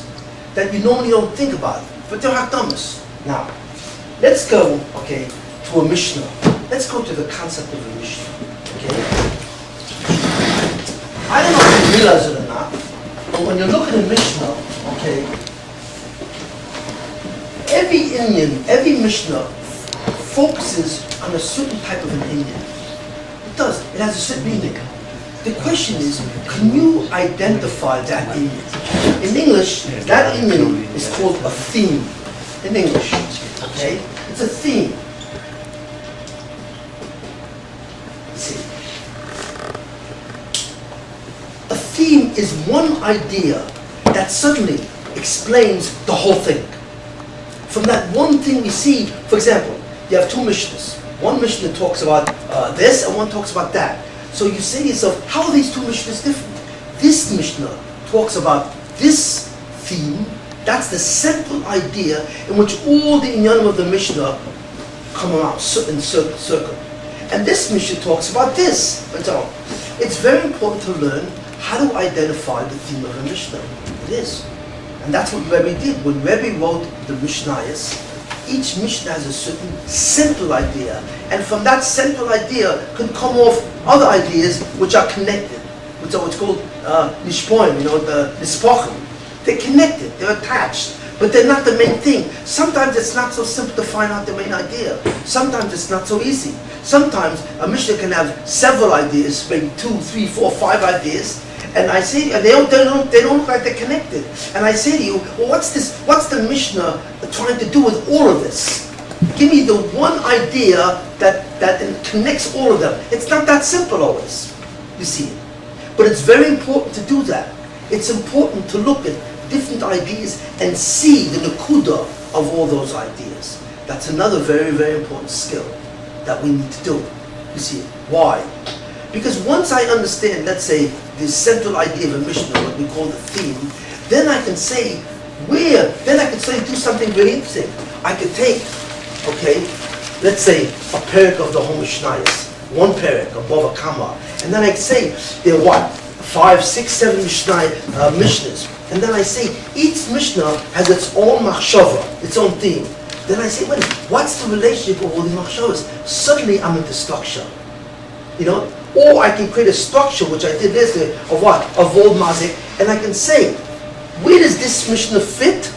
that you normally don't think about, but they're hakdamas. Now, let's go, okay, to a Mishnah. Let's go to the concept of a Mishnah. Okay. I don't know if you realize it or not, but when you look at a Mishnah, okay, every Indian, every Mishnah focuses on a certain type of an Indian. It does. It has a certain meaning. The question is, can you identify that Indian? In English, that Indian is called a theme. In English, okay? It's a theme. is one idea that suddenly explains the whole thing. From that one thing we see, for example, you have two Mishnahs. One Mishnah talks about this and one talks about that. So you say to yourself, how are these two Mishnahs different? This Mishnah talks about this theme, that's the central idea in which all the inyanim of the Mishnah come around in circle. And this Mishnah talks about this. And so it's very important to learn how to identify the theme of a Mishnah. It is. And that's what Rabbi did. When Rabbi wrote the Mishnayos, each Mishnah has a certain central idea. And from that central idea can come off other ideas which are connected. Which are what's called nishpoim, the nispochim. They're connected, they're attached. But they're not the main thing. Sometimes it's not so simple to find out the main idea. Sometimes it's not so easy. Sometimes a Mishnah can have several ideas, maybe 2, 3, 4, 5 ideas. And I say, and they don't look like they're connected. And I say to you, well, what's the Mishnah trying to do with all of this? Give me the one idea that connects all of them. It's not that simple always, you see. But it's very important to do that. It's important to look at different ideas and see the nakuda of all those ideas. That's another very, very important skill that we need to do. You see, why? Because once I understand, let's say, the central idea of a Mishnah, what we call the theme, then I can say then I can do something very interesting. I could take, let's say, a parak of the whole Mishnayos, one parak above a comma, and then I say, there are 5, 6, 7 Mishnahs. And then I say, each Mishnah has its own machshava, its own theme. Then I say, wait, what's the relationship of all these machshavas? Suddenly I'm into structure. Or I can create a structure, which I did yesterday, of what? Of old mazik, and I can say, where does this Mishnah fit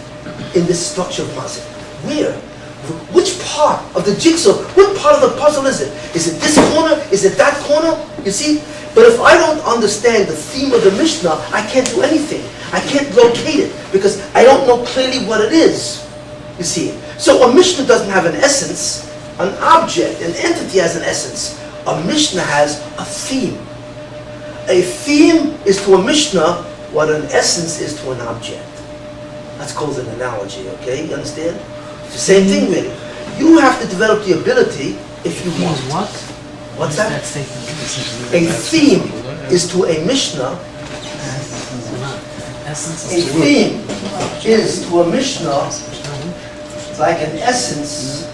in this structure of mazik? Where? Which part of the jigsaw, what part of the puzzle is it? Is it this corner? Is it that corner? You see? But if I don't understand the theme of the Mishnah, I can't do anything. I can't locate it because I don't know clearly what it is. You see? So a Mishnah doesn't have an essence. An object, an entity has an essence. A Mishnah has a theme. A theme is to a Mishnah what an essence is to an object. That's called an analogy, okay? You understand? It's the same thing really. You have to develop the ability, if you want. What? What's that? Statement? A theme is to a Mishnah. A theme is to a Mishnah like an essence,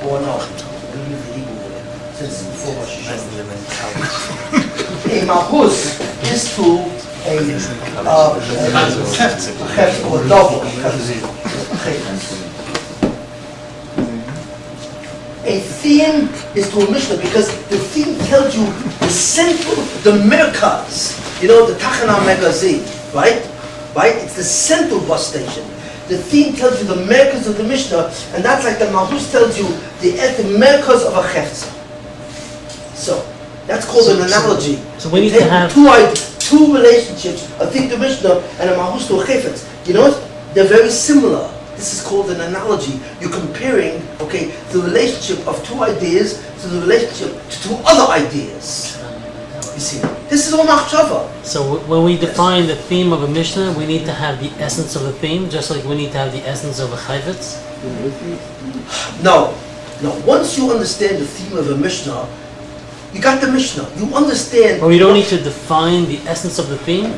or no. Since before Rosh Hashanah. A mahus is to a chefs or double. A theme is to a Mishnah because the theme tells you the central, the merkaz. The Tachana Merkazi, right? Right? It's the central bus station. The theme tells you the merkaz of the Mishnah, and that's like the mahus tells you the merkaz of a chefza. So that's called an analogy. So we need to have two relationships, a thing to Mishnah and a mahus to a chefetz. They're very similar. This is called an analogy. You're comparing, the relationship of two ideas to the relationship to two other ideas. You see, this is all machshava. So when we define the theme of a Mishnah, we need to have the essence of the theme, just like we need to have the essence of a chayvetz? No. Once you understand the theme of a Mishnah, you got the Mishnah. You understand. But we don't need to define the essence of the theme?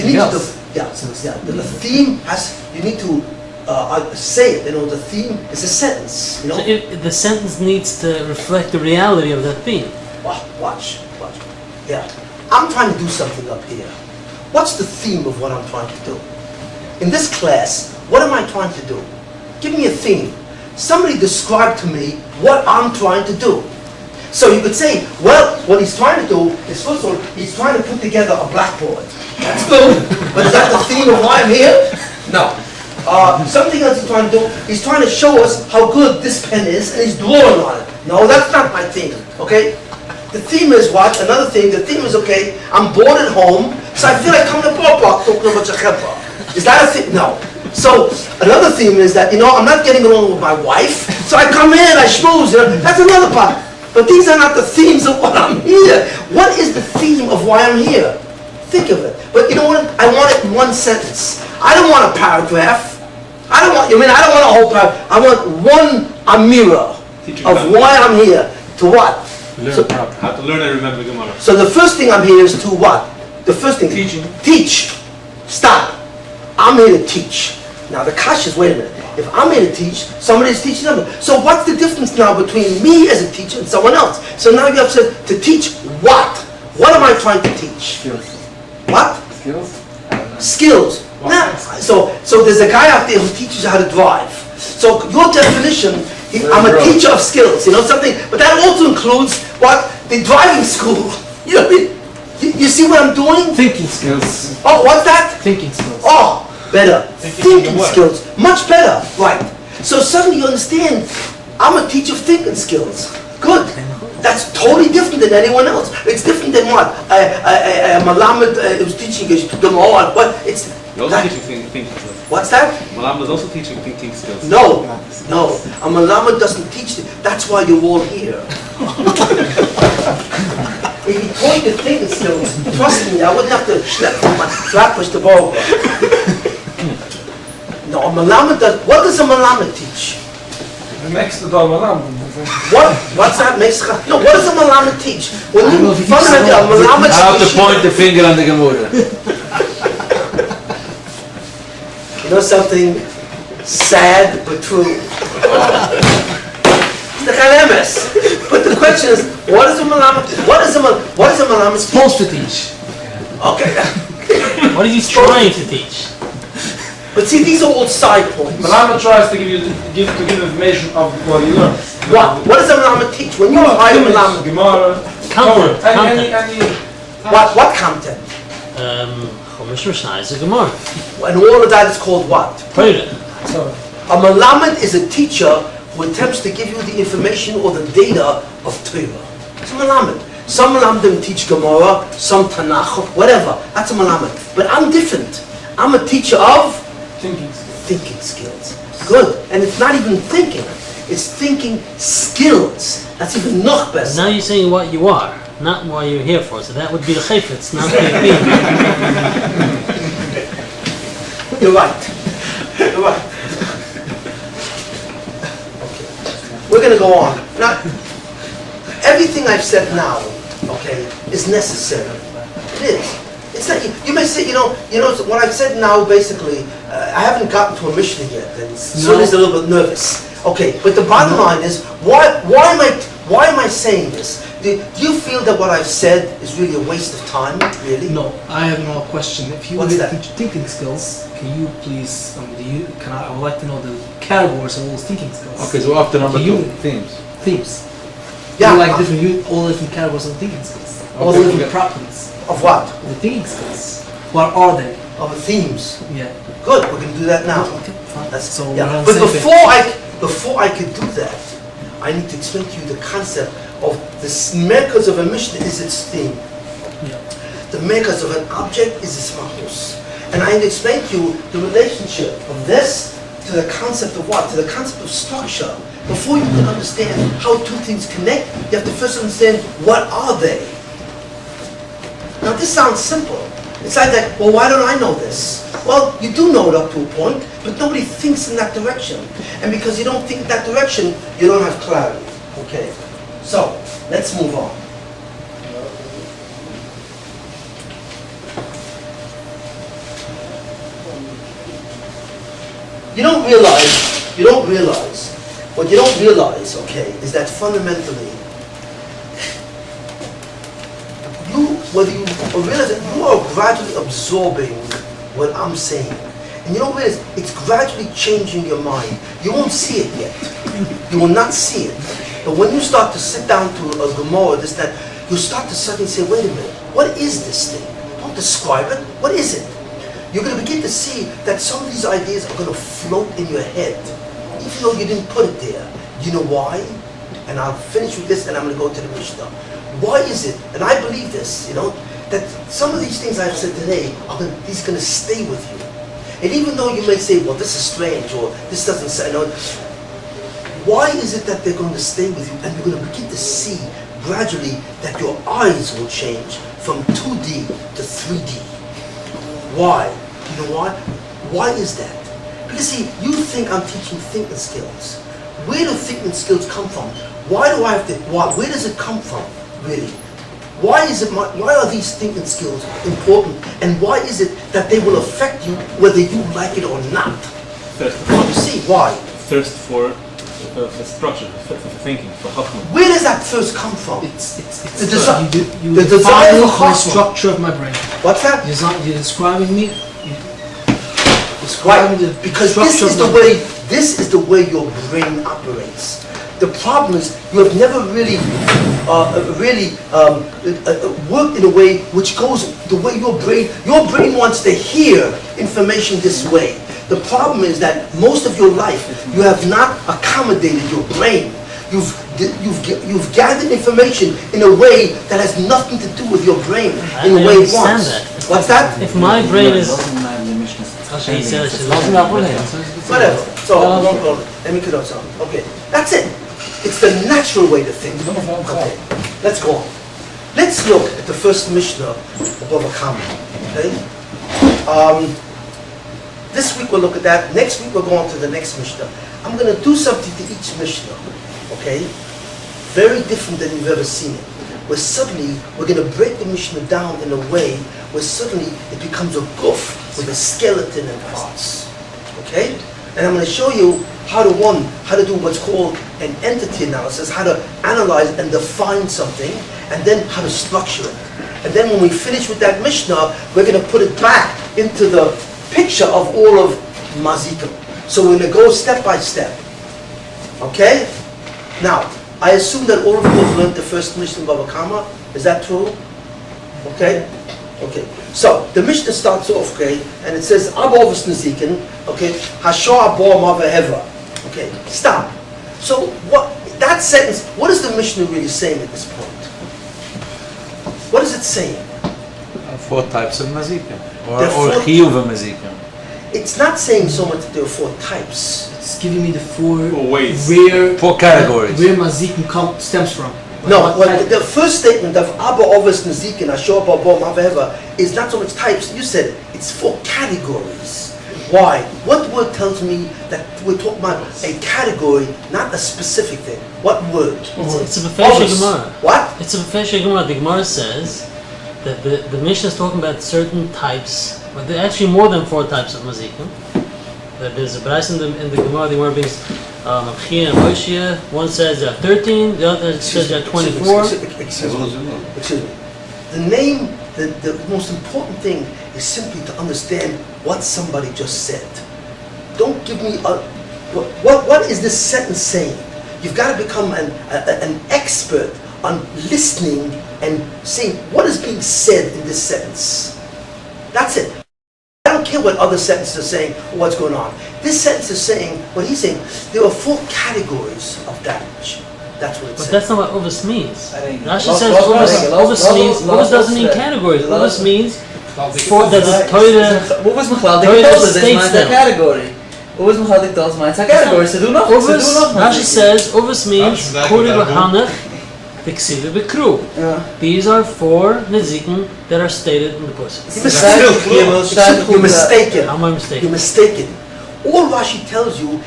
You need to. The theme has. You need to say it. The theme is a sentence. So if the sentence needs to reflect the reality of that theme. Watch. Yeah. I'm trying to do something up here. What's the theme of what I'm trying to do? In this class, what am I trying to do? Give me a theme. Somebody describe to me what I'm trying to do. So you could say, well, what he's trying to do is, first of all, he's trying to put together a blackboard. That's good. But is that the theme of why I'm here? No. Something else he's trying to do, he's trying to show us how good this pen is, and he's drawing on it. No, that's not my theme, okay? The theme is what? Another thing, the theme is, I'm bored at home, so I feel like coming to Boropark talking about Yakov. Is that a theme? No. So, another theme is that, I'm not getting along with my wife, so I come in, I schmooze, that's another part. But these are not the themes of what I'm here. What is the theme of why I'm here? Think of it. But you know what? I want it in one sentence. I don't want a paragraph. I don't want a whole paragraph. I want one amira of why I'm here. To what? How to learn and remember Gemara. So the first thing I'm here is to what? The first thing. Teaching. Teach. Stop. I'm here to teach. Now the kash is, wait a minute. If I'm here to teach, somebody is teaching them. So what's the difference now between me as a teacher and someone else? So now you have to teach what? What am I trying to teach? Skills. What? Skills? Skills. Now, so there's a guy out there who teaches you how to drive. So your definition, I'm a teacher of skills, you know something? But that also includes what? The driving school. You know, you see what I'm doing? Thinking skills. Oh, what's that? Thinking skills. Oh, better. Thinking what? skills. Much better. Right. So suddenly you understand, I'm a teacher of thinking skills. Good. That's totally different than anyone else. It's different than what? Malamed was teaching Gemara. What? It's You're also teaching thinking skills. what's that? Malam is also teaching thinking skills. No. A Malamed doesn't teach it. That's why you're all here. If he taught you thinking skills, trust me, I wouldn't have to flatbush the Boropark. No, a Malamed does. What does a Malamed teach? Next to the Malam. What's that makes? No, what does a Malamed teach? When I don't know you if he fundamentally a Malamed How to teach- point the finger on the Gemara. You know something sad but true? It's the kalamas. But the question is, what is a Malamed? What is a Malamed teach? Supposed to teach. Okay. What is he trying to teach? But see, these are all side points. Malam tries to give information of what he learns. What does a Malamed teach? When you hire a Malamed, Gemara. Content. Any. what content? Chumash Mishnah is a Gemara. And all of that is called what? Torah. A Malamed is a teacher who attempts to give you the information or the data of Torah. It's a Malamed. Some Malamedim teach Gemara, some Tanakh, whatever. That's a Malamed. But I'm different. I'm a teacher of thinking skills. Good. And it's not even thinking. It's thinking skills. That's even noch better. Now you're saying what you are, not what you're here for. So that would be the chayfetz, not the being. You're right. You're right. Okay. We're going to go on. Now, everything I've said now, okay, is necessary. It is. It's not, you may say, you know, what I've said now, basically, I haven't gotten to a Mishnah yet, and Sunni's a little bit nervous. Okay, but the bottom line is, why am I saying this? Do you feel that what I've said is really a waste of time? Really? No, I have no question. If you What's will that? teach thinking skills, can you please, I would like to know the categories of all those thinking skills. Okay, so after number Do you- 2, themes. Themes. Yeah. You like all different categories of thinking skills. All Okay. different properties Of what? of the thinking skills. What are they? Of the themes. Yeah. Good, we're going to do that now. Okay, fine. That's, So we're yeah. on the But same page. before I could do that, I need to explain to you the concept of the makers of a Mishnah is its theme. Yeah. The makers of an object is its mahus. And I explain to you the relationship of this to the concept of what? To the concept of structure. Before you can understand how two things connect, you have to first understand what are they. Now this sounds simple. It's like that, well, why don't I know this? Well, you do know it up to a point, but nobody thinks in that direction. And because you don't think in that direction, you don't have clarity. Okay, so let's move on. You don't realize, what you don't realize, okay, is that fundamentally, whether you realize that you are gradually absorbing what I'm saying. And you don't realize it's gradually changing your mind. You won't see it yet. You will not see it. But when you start to sit down to a Gemara, this, that, you start to suddenly say, wait a minute, what is this thing? Don't describe it. What is it? You're going to begin to see that some of these ideas are going to float in your head, even though you didn't put it there. You know why? And I'll finish with this and I'm going to go to the Mishnah. Why is it, and I believe this, that some of these things I've said today, these are going to stay with you. And even though you may say, well, this is strange, or this doesn't say, why is it that they're going to stay with you? And you're going to begin to see gradually that your eyes will change from 2D to 3D. Why? You know what? Why is that? Because see, you think I'm teaching thinking skills. Where do thinking skills come from? Why do I have to, where does it come from, really? Why are these thinking skills important? And why is it that they will affect you whether you like it or not? You see, why? Thirst for structure, for thinking, for Chachma. Where does that first come from? It's The you the desire define for my Chachma. structure of my brain. What's that? You're describing me. Describing the Because this structure is of the my way your brain operates. The problem is you have never really worked in a way which goes the way your brain wants to hear information this way. The problem is that most of your life you have not accommodated your brain. You've gathered information in a way that has nothing to do with your brain in the I way it understand wants. that. What's that? If my brain is Whatever. So, let me cut out something. Okay, that's it. It's the natural way to think. Okay, let's go on. Let's look at the first Mishnah of Boropark. Okay. This week we'll look at that. Next week we'll go on to the next Mishnah. I'm going to do something to each Mishnah. Okay, very different than you've ever seen it. Where suddenly we're going to break the Mishnah down in a way where suddenly it becomes a goof with a skeleton and parts. Okay? And I'm going to show you how to do what's called an entity analysis, how to analyze and define something, and then how to structure it. And then when we finish with that Mishnah, we're going to put it back into the picture of all of Mazikim. So we're going to go step by step. Okay? Now, I assume that all of you have learned the first Mishnah in Boropark. Is that true? Okay? Okay. So, the Mishnah starts off, okay, and it says, Abba Ovus Nezikin, okay, Hashor Abba Mava Heva. Okay, stop. So, that sentence, what is the Mishnah really saying at this point? What is it saying? 4 types of mazikim, or There are 4 chiyuv of mazikim. It's not saying so much that there are 4 types. It's giving me the 4 ways. where 4 categories. where mazikim stems from. No, the first statement of Abba Ovus Nezikin, Hashor Abba Mava Heva is not so much types. You said it's 4 categories. Why? What word tells me that we're talking about a category, not a specific thing? What word? it's a Befesha Gemara. What? It's a Befesha Gemara. The Gemara says that the Mishnah is talking about certain types, but there are actually more than 4 types of mazikim. There's a Bryce in the Gemara. The Gemara brings Chia and Moshe. One says there are 13. The other says there are 24. Excuse me. The most important thing is simply to understand what somebody just said. Don't give me what is this sentence saying? You've got to become an expert on listening and saying what is being said in this sentence. That's it. I don't care what other sentences are saying or what's going on. This sentence is saying, what he's saying, there are 4 categories of damage. That's what it But says. that's not what Ovus means. Rashi says Ovus means, Ovus doesn't mean categories. Ovus means that the Torah states them. category. What was Mechadik tells me? It's a category. So do not. Rashi says Ovus means Kuri B'Hanach V'Ksiva B'Kru. These are 4 Nezikim that are stated in the Pasuk. You're mistaken. How am I mistaken? You're mistaken. All Rashi tells you,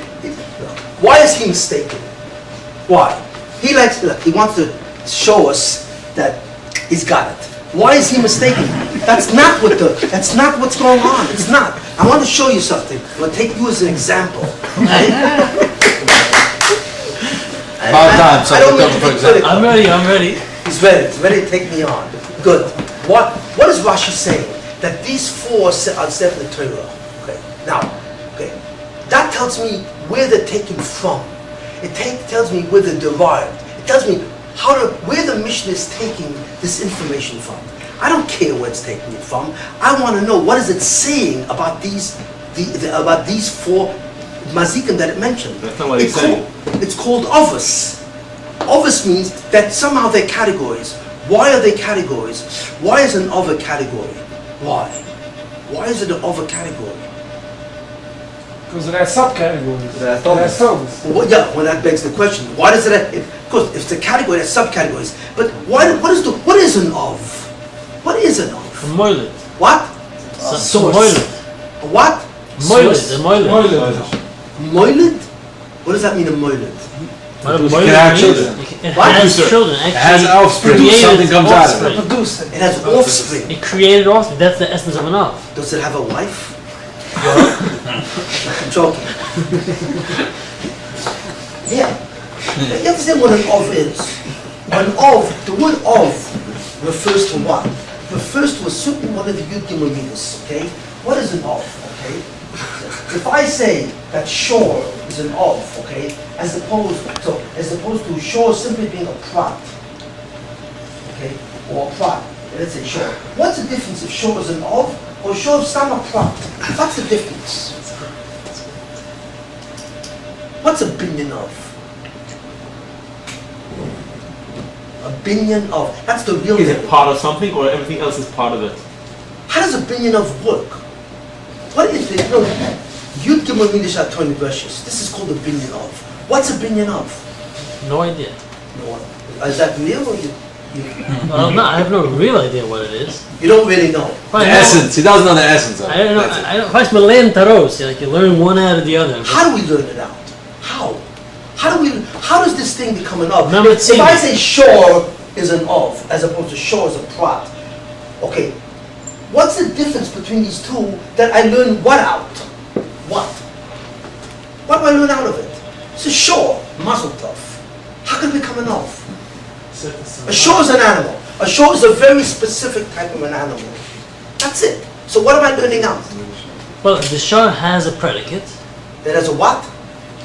why is he mistaken? Why? He wants to show us that he's got it. Why is he mistaken? That's not what's going on. It's not. I want to show you something. I'm going to take you as an example. Okay? About time, so I don't we mean to come be for example. critical. I'm ready. He's ready to take me on. Good. What is Rashi saying? That these 4 are set in the Torah. Okay. Now, that tells me where they're taken from. It tells me where they're derived. It tells me where the Mishnah is taking this information from. I don't care where it's taking it from. I want to know what is it saying about these 4 mazikim that it mentioned. That's not what he's saying. It's called Ovus. Ovus means that somehow they're categories. Why are they categories? Why is an Ov a category? Why? Why is it an Ov a category? Because there are subcategories. There are There are songs. Well, that begs the question. Why does it? Of course, if it's a category, there's subcategories. But what is an Ov? What is an of? A moilet. What? Some moilet. What? Moilet. A moilet. Moiled? What does that mean, a moiled? What a It moilet can have means? children. It What? has children. It has Actually, offspring. created Something comes out of offspring. it. Produce it. It has offspring. It created offspring. That's the essence of an of. Does it have a wife? I'm joking. Yeah. You understand what an of is? An of, the word of refers to what? Refers to a certain one of the Yud Gimel Midas, okay? What is an of, okay? If I say that shore is an of, okay, as opposed to shore simply being a prat, okay, or a prat, let's say shore. What's the difference if shore is an of or shore is not a prat? What's the difference? What's a binyan of? A binyan of. That's the real Is thing. it part of something or everything else is part of it? How does a binyan of work? What is it? No, Yud Gimel Midas Tony Bershis. This is called a binyan of. What's a binyan of? No idea. No, is that real or you Well, no, I have no real idea what it is. you don't really know? But The I know- essence. He doesn't know the essence of it. I don't know. That's it. I don't. First, Malayan taros. Like you learn one out of the other. How do we learn it out? How? How does this thing become an of? Remember, If I say shore is an of, as opposed to shore is a prat, okay, what's the difference between these two that I learn what out? What? What do I learn out of it? It's a shore, mazel tov. How can it become an of? A shore is an animal. A shore is a very specific type of an animal. That's it. So what am I learning out? Well, the shar has a predicate. That has a what?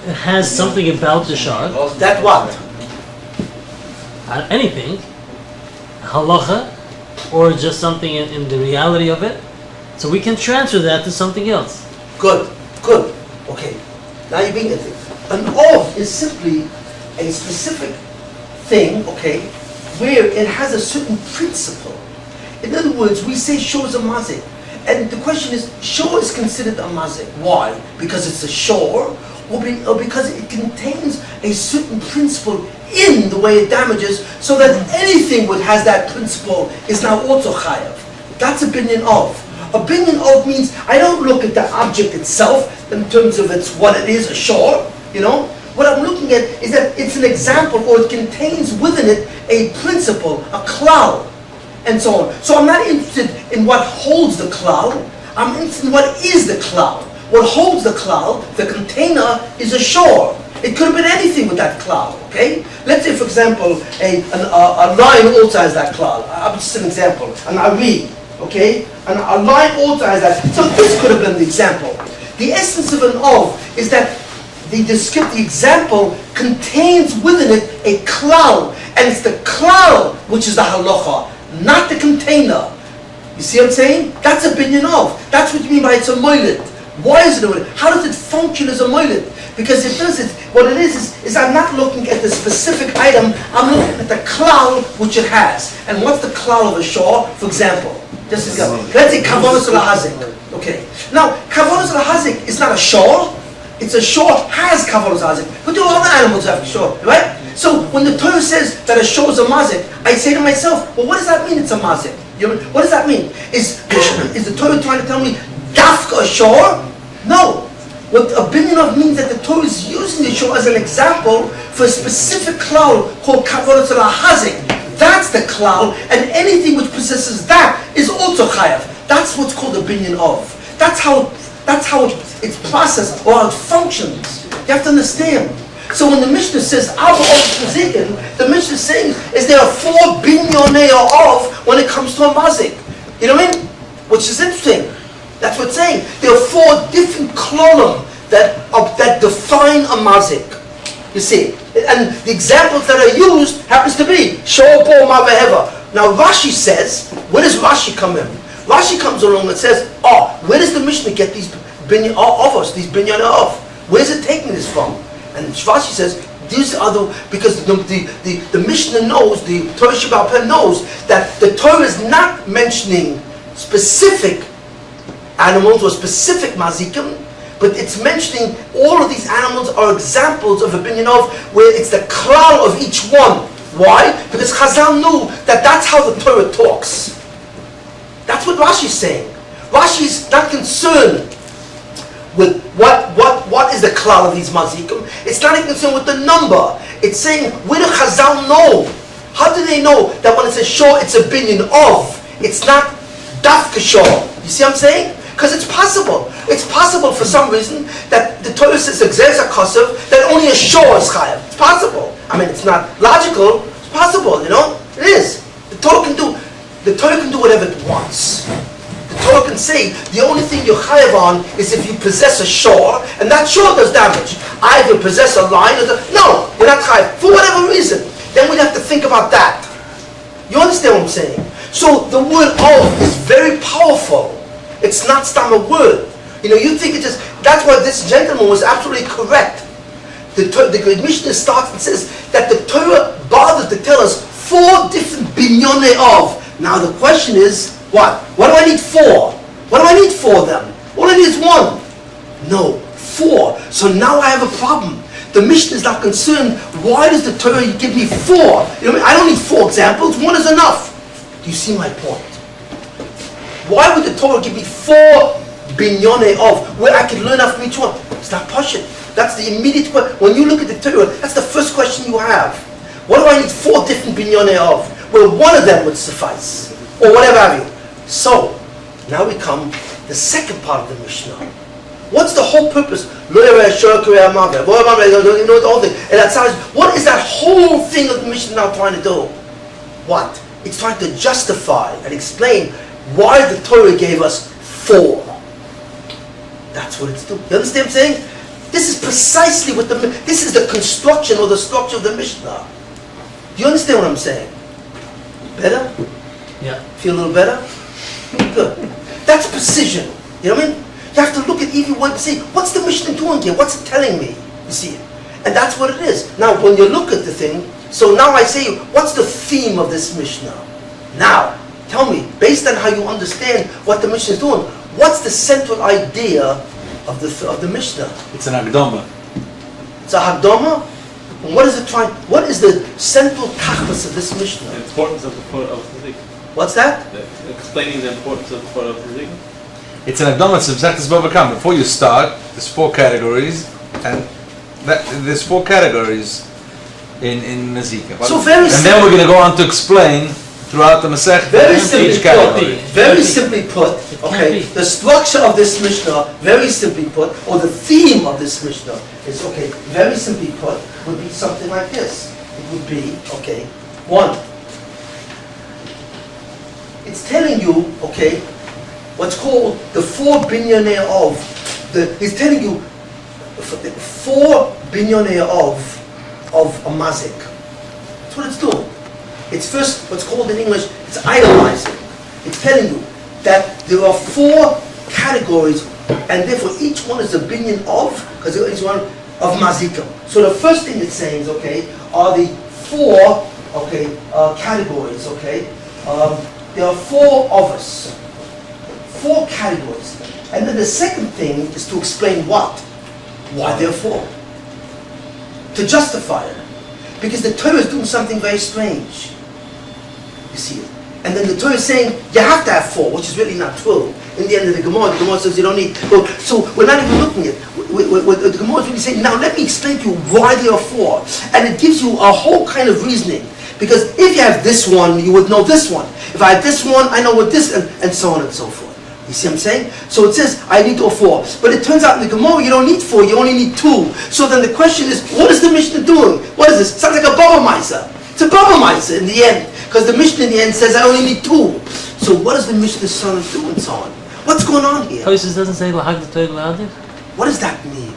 It has something about the shar. That what? Anything. Halacha, or just something in the reality of it. So we can transfer that to something else. Good, good. Okay. Now you're being an of is simply a specific thing, okay, where it has a certain principle. In other words, we say shore is a mazik. And the question is, shore is considered a mazik. Why? Because it's a shore, or because it contains a certain principle in the way it damages, so that anything which has that principle is now also chayav. That's a binyan of. A binyan of means I don't look at the object itself in terms of it's what it is, a shore, you know. What I'm looking at is that it's an example, or it contains within it a principle, a cloud, and so on. So I'm not interested in what holds the cloud, I'm interested in what is the cloud. What holds the cloud, the container, is a shore. It could have been anything with that cloud, okay? Let's say, for example, a lion also has that cloud. I'll just an example, an ari, okay? And a lion also has that. So this could have been the example. The essence of an of is that the example contains within it a cloud, and it's the cloud which is the halacha, not the container. You see what I'm saying? That's a binyan of. That's what you mean by it's a moiled. Why is it a moiled? How does it function as a moiled? Because it does it. What it is I'm not looking at the specific item. I'm looking at the cloud which it has. And what's the cloud of a shore? For example, just as let's say kavanos lahazik. Okay. Now kavanos lahazik is not a shore. It's a shore has kavanos lahazik. But do all the animals have a shore, right? So when the Torah says that a shore is a mazik, I say to myself, well, what does that mean? It's a mazik. What does that mean? Is the Torah trying to tell me dafka a shore? No. What a binyan of means that the Torah is using the shore as an example for a specific cloud called kavanos lahazik. That's the cloud, and anything which possesses that is also chayav. That's what's called a binyan of. That's how it's processed or how it functions. You have to understand. So when the Mishnah says Abba of Mazikin, the Mishnah is saying is there are 4 binyonei of when it comes to a mazik. You know what I mean? Which is interesting. That's what it's saying. There are 4 different klolim that define a mazik. You see, and the examples that are used happens to be Shor Bo Mavaheva. Now Rashi says, where does Rashi come in? Rashi comes along and says, where does the Mishnah get these binyan of us, these binyan of? Where's it taking this from? And Rashi says, these are because the Mishnah knows, the Torah Sheba'al Peh knows that the Torah is not mentioning specific animals or specific mazikim, but it's mentioning all of these animals are examples of a binyan of, where it's the klal of each one. Why? Because Chazal knew that that's how the Torah talks. That's what Rashi's saying. Rashi's not concerned with what is the klal of these mazikim. It's not even concerned with the number. It's saying, where do Chazal know? How do they know that when it says shor, it's a binyan of? It's not dafka shor. You see what I'm saying? Because it's possible. It's possible for some reason that the Torah says exerza kosev, that only a shor is chayav. It's possible. I mean, it's not logical. It's possible, you know? It is. The Torah can do whatever it wants. The Torah can say the only thing you're chayav on is if you possess a shor, and that shor does damage. Either possess a line or no, you're not chayav for whatever reason. Then we'd have to think about that. You understand what I'm saying? So the word of is very powerful. It's not stam a word. You know, you think it just, that's why this gentleman was absolutely correct. The Mishnah starts and says that the Torah bothers to tell us 4 different binyone of. Now the question is, what? What do I need 4? What do I need 4 of them? All I need is 1. No, 4. So now I have a problem. The Mishnah is not concerned, why does the Torah give me 4? You know what I mean? I don't need 4 examples, 1 is enough. Do you see my point? Why would the Torah give me 4 binyone of, where I can learn out from each one? It's not pashut. That's the immediate question. When you look at the Torah, that's the first question you have. What do I need 4 different binyone of? Well, 1 of them would suffice. Or whatever have you. So, now we come to the second part of the Mishnah. What's the whole purpose? You know the whole thing. And that's how, what is that whole thing of the Mishnah now trying to do? What? It's trying to justify and explain why the Torah gave us 4. That's what it's doing. You understand what I'm saying? This is precisely what this is the construction or the structure of the Mishnah. Do you understand what I'm saying? Better? Yeah. Feel a little better? Good. That's precision. You know what I mean? You have to look at even what, see, what's the Mishnah doing here? What's it telling me? You see? And that's what it is. Now, when you look at the thing, so now I say, what's the theme of this Mishnah? Now, tell me, based on how you understand what the Mishnah is doing, what's the central idea of the Mishnah? It's an Akdama. It's a Hakdama? And what is it trying, what is the central tachlis of this Mishnah? The importance of the Torah of Mazik. What's that? Explaining the importance of the Torah of Mazik. It's an Akdama, it's Masechtas Bava Kama. Before you start, there's 4 categories, and there's 4 categories in Mazika. So very and then we're going to go on to explain throughout the Masech each category. Very simply put, okay, the structure of this Mishnah, very simply put, or the theme of this Mishnah is, okay, very simply put, would be something like this. It would be, okay, 1. It's telling you, okay, what's called the 4 binyonei of, he's telling you 4 binyonei of a mazik. That's what it's doing. It's first, what's called in English, it's idolizing. It's telling you that there are 4 categories, and therefore each one is a binyan of, because each one of mazikim. So the first thing it's saying is, okay, are the 4, okay, categories, okay. There are 4 of us, 4 categories. And then the second thing is to explain what? Why there are 4. To justify it. Because the Torah is doing something very strange. You see it. And then the Torah is saying, you have to have 4, which is really not true. In the end of the Gemara says you don't need. Well, so we're not even looking at it. The Gemara is really saying, now let me explain to you why there are 4. And it gives you a whole kind of reasoning. Because if you have this one, you would know this one. If I have this one, I know what this, and so on and so forth. You see what I'm saying? So it says, I need all 4. But it turns out in the Gemara, you don't need 4, you only need 2. So then the question is, what is the Mishnah doing? What is this? It sounds like a Baba Maisa. It's a Baba Maisa in the end. Because the Mishnah in the end says, I only need 2. So what does the Mishnah son do and so on? What's going on here? Tosis doesn't say Lahag the Torah L'Adir? What does that mean?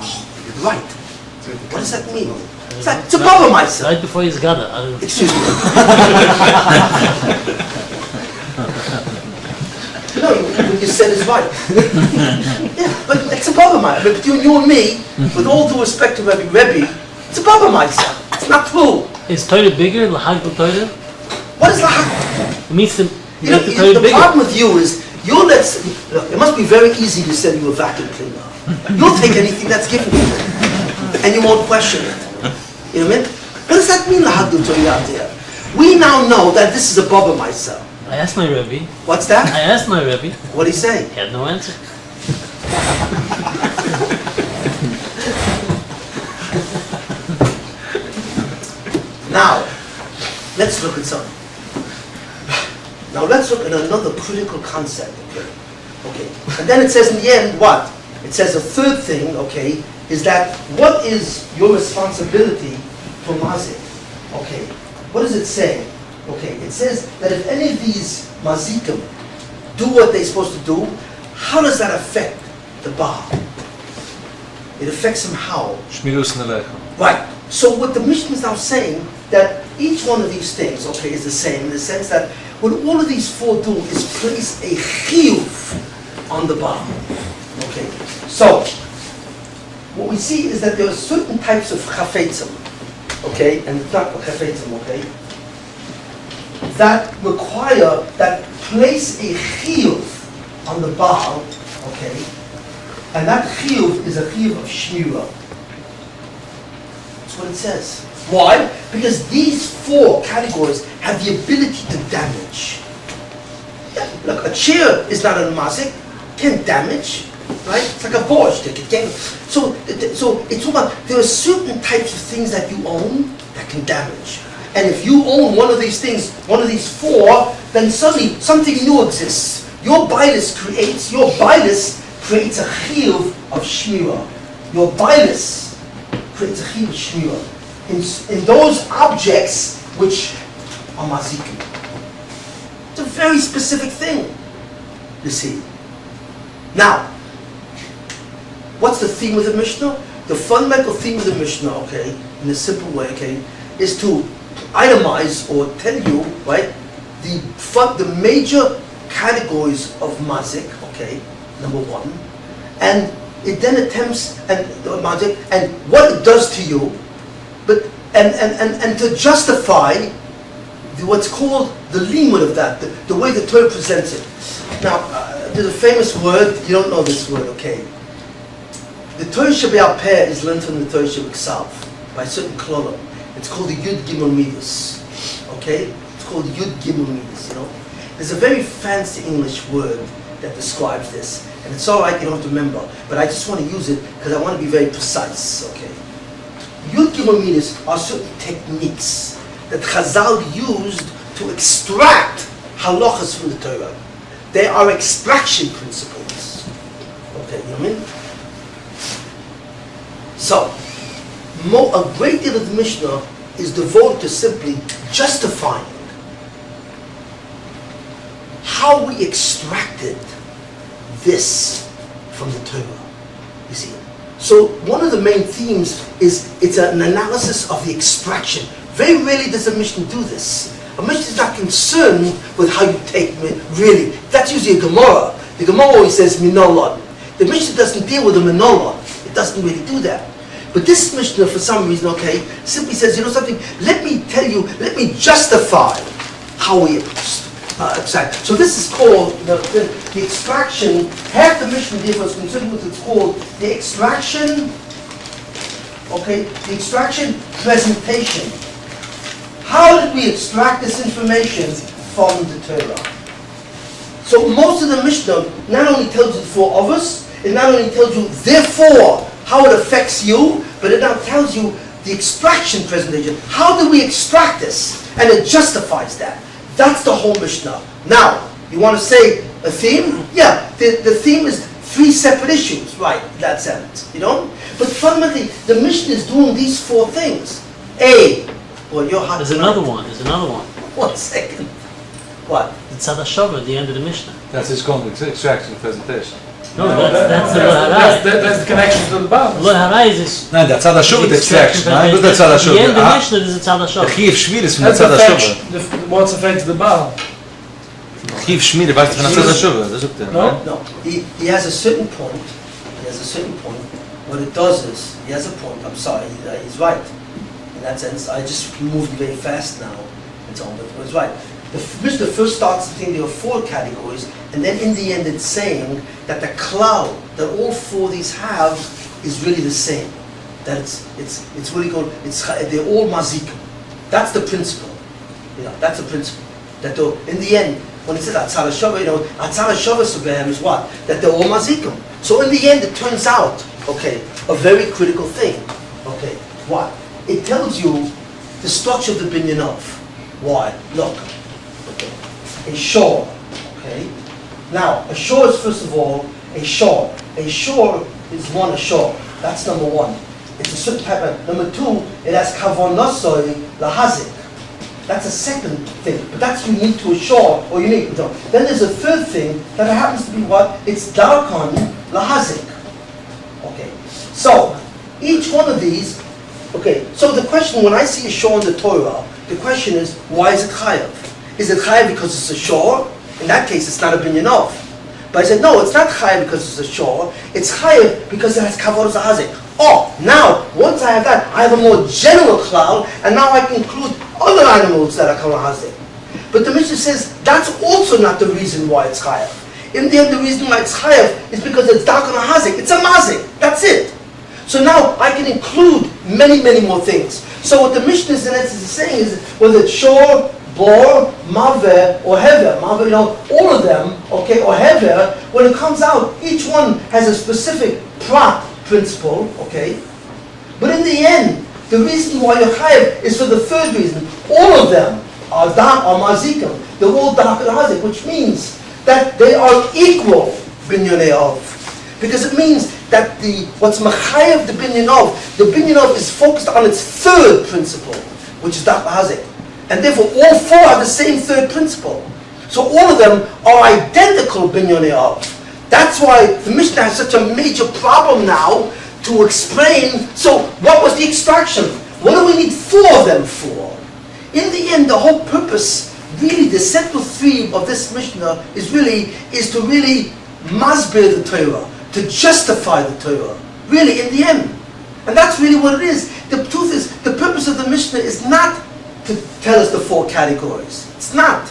Oh, you're right. What does that mean? It's a Baba Maisa. Right before he's Gada. Excuse me. No, what you said is right. Yeah, but it's a Baba Maisa. But between you and me, with all due respect to Rabbi, it's a Baba Maisa. It's not true. Is Torah bigger? Lahag the Torah? What is Lahag? It means to You know, make the Torah the bigger. problem with you is, look, it must be very easy to send you a vacuum cleaner. You'll take anything that's given to you. And you won't question it. You know what I mean? What does that mean, Lahag the Torah? We now know that this is a Baba Maisa. I asked my Rabbi. What's that? I asked my Rabbi. What did he say? He had no answer. Now, let's look at something. Now let's look at another critical concept, okay? Okay. And then it says in the end, what? It says the third thing, okay, is that what is your responsibility for mazik? Okay. What does it say? Okay. It says that if any of these mazikim do what they're supposed to do, how does that affect the Baal? It affects him how? Shmirus nelecha. Right. So what the Mishnah is now saying, that each one of these things, okay, is the same in the sense that what all of these four do is place a chiyuv on the Baal. Okay. So what we see is that there are certain types of chafetzim, okay, and it's not chafetzim, okay, that require, that place a chiyuv on the Baal, okay, and that chiyuv is a chiyuv of shmira. That's what it says. Why? Because these four categories have the ability to damage. Yeah, look, a chair is not a mazik, can damage, right? It's like a borscht, it can. So it's all about, there are certain types of things that you own that can damage. And if you own one of these things, one of these four, then suddenly something new exists. Your bias creates a chiyuv of shmira. Your bias creates a chiyuv of shmira. In those objects which are mazikim. It's a very specific thing, you see. Now, what's the theme of the Mishnah? The fundamental theme of the Mishnah, okay, in a simple way, okay, is to itemize or tell you, right, the major categories of mazik, okay, number one, and it then attempts and mazik and what it does to you, but and to justify what's called the limud of that, the way the Torah presents it. Now, there's a famous word, you don't know this word, okay? The Torah Shebe'al Peh is learned from the Torah Shebeksav by certain klolim. It's called the Yud Gimel Midas, okay? It's called Yud Gimel Midas, you know? There's a very fancy English word that describes this, and it's all right, you don't have to remember, but I just want to use it because I want to be very precise, okay? Yud Gimel Midas are certain techniques that Chazal used to extract halachas from the Torah. They are extraction principles. Okay, you know what I mean? So, a great deal of the Mishnah is devoted to simply justifying how we extracted this from the Torah. You see? So one of the main themes is it's an analysis of the extraction. Very rarely does a Mishnah do this. A Mishnah is not concerned with how you take really. That's usually a Gemara. The Gemara always says Minolah. The Mishnah doesn't deal with the Minolah. It doesn't really do that. But this Mishnah, for some reason, okay, simply says, you know something, let me justify how we extract. So this is called the extraction. Half the Mishnah therefore is concerned with what's called the extraction, okay, the extraction presentation. How did we extract this information from the Torah? So most of the Mishnah not only tells you the four of us, it not only tells you therefore how it affects you, but it now tells you the extraction presentation. How do we extract this? And it justifies that. That's the whole Mishnah. Now, you want to say a theme? Yeah, the theme is three separate issues, right? In that sense, you know? But fundamentally, the Mishnah is doing these four things. Well, you're hot. There's another one. 1 second. What? The Tzad HaShavah at the end of the Mishnah. That's his called extraction presentation. No, that's the Harai. That's the connection to the Baal. The Harai is No, that's Tzad HaShavah the extraction. presentation. But that's Tzad At the end of the HaShavah. Mishnah, there's a Tzad The HaShavah. Chiv Shmir is from the That's Tzad the HaShavah. what's affected to the Baal. Chiv Shmir, weißt du von der Tzad HaShavah? Das ist der. No? No, he has a certain point. What it does is, he has a point. I'm sorry, he's right. In that sense, I just moved very fast now, and so on, but it's right. The Mishnah first starts to think there are four categories, and then in the end it's saying that the cloud that all four of these have is really the same. That it's really called, they're all mazikim. That's the principle. You know, that's the principle. That in the end, when it says Atzal HaShava, Atzal HaShava Subehem is what? That they're all mazikim. So in the end, it turns out, okay, a very critical thing. Okay, what? It tells you the structure of the binyan of. Why? Look, okay, a shore, okay? Now, a shore is first of all a shore. A shore is a shore. That's number one. It's a certain type of, number two, it has kavonosoi lahazik. That's a second thing, but that's unique to a shore, or unique. Then there's a third thing that happens to be what? It's darkon lahazik. Okay, so each one of these, okay, so the question, when I see a shore in the Torah, the question is, why is it chayav? Is it chayav because it's a shore? In that case, it's not a binyan of. But I said, no, it's not chayav because it's a shore. It's chayav because it has kavod zahazik. Oh, now, once I have that, I have a more general cloud, and now I can include other animals that are kavod zahazik. But the Mishnah says, that's also not the reason why it's chayav. In the end, the reason why it's chayav is because it's darkon hazik. It's a mazik. That's it. So now I can include many, many more things. So what the Mishnah is in essence is saying is, whether it's shor, bor, maver, or hever, maver, all of them, okay, or hever, when it comes out, each one has a specific prat principle, okay? But in the end, the reason why you're chayav is for the third reason. All of them are mazikim. They're all dark and hazik, which means that they are equal binyonei of. Because it means that what's machayev the binyan of is focused on its third principle, which is dark hazik. And therefore all four have the same third principle. So all of them are identical binyonei of. That's why the Mishnah has such a major problem now to explain, so what was the extraction? What do we need four of them for? In the end, the whole purpose, really the central theme of this Mishnah is to really masbir the Torah, to justify the Torah, really in the end. And that's really what it is. The truth is, the purpose of the Mishnah is not to tell us the four categories. It's not.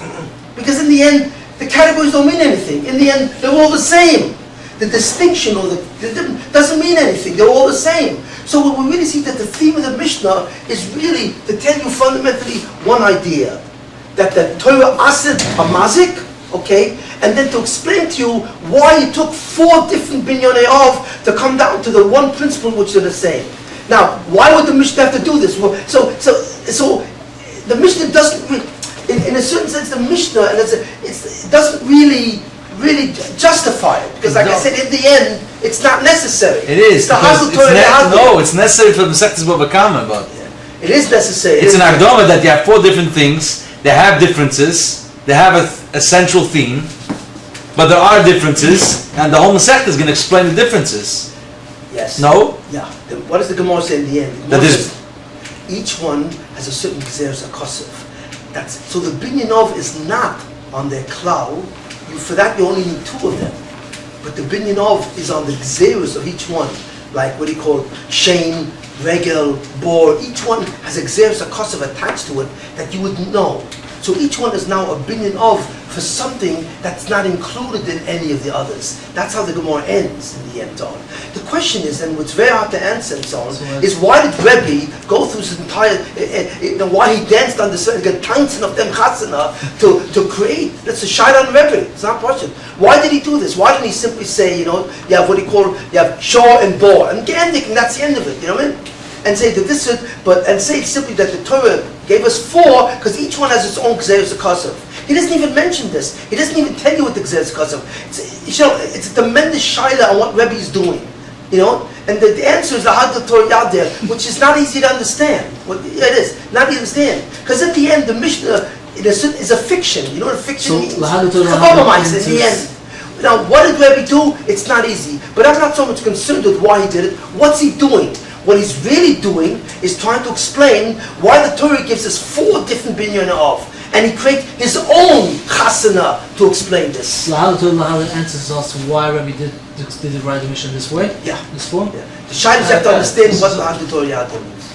Because in the end, the categories don't mean anything. In the end, they're all the same. The distinction or the difference doesn't mean anything. They're all the same. So what we really see that the theme of the Mishnah is really to tell you fundamentally one idea. That the Torah asid a mazik, okay? And then to explain to you why you took four different binyonei of to come down to the one principle which are the same. Now, why would the Mishnah have to do this? Well, so the Mishnah doesn't, in a certain sense, the Mishnah, and it doesn't really justify it. Because like I said, in the end, it's not necessary. It is. It's necessary for the Masechtas Bava Kama, but it is necessary. It's an Akdama that you have four different things. They have differences. They have a central theme, but there are differences, and the whole Masechta is going to explain the differences. Yes. No? Yeah. What does the Gemara say in the end? That is, each one has a certain gzeres akosiv. So the binyan of is not on their cloud. For that you only need two of them. But the binyan of is on the gzeres of each one. Like what he called shame, regel, bor. Each one has a gzeres akosiv attached to it that you wouldn't know. So each one is now a binyan of for something that's not included in any of the others. That's how the Gemara ends in the end on. The question is, and what's very hard to answer and so on, is why did Rabbi go through his entire, why he danced on the getanzen of them chasana to create, that's a shayla on Rabbi, it's not question. Why did he do this? Why didn't he simply say, you have what he called, you have shor and bor, and gendik, and that's the end of it, you know what I mean? And say that this is, and say simply that the Torah gave us four because each one has its own gzeres akasav. He doesn't even mention this. He doesn't even tell you what the gzeres akasav. It's a tremendous shayla on what Rebbe is doing, And the answer is the Had Torah Yadir, which is not easy to understand. It is not easy to understand because at the end the Mishnah is a fiction. You know what a fiction means? Compromise in the end. Now, what did Rebbe do? It's not easy. But I'm not so much concerned with why he did it. What's he doing? What he's really doing is trying to explain why the Torah gives us four different binyan of, and he creates his own chasana to explain this. Lahal answers us why Rabbi did it write the mission this way. Yeah, this form. Yeah. The shaylas have to understand what Lahal Torah Yadol means.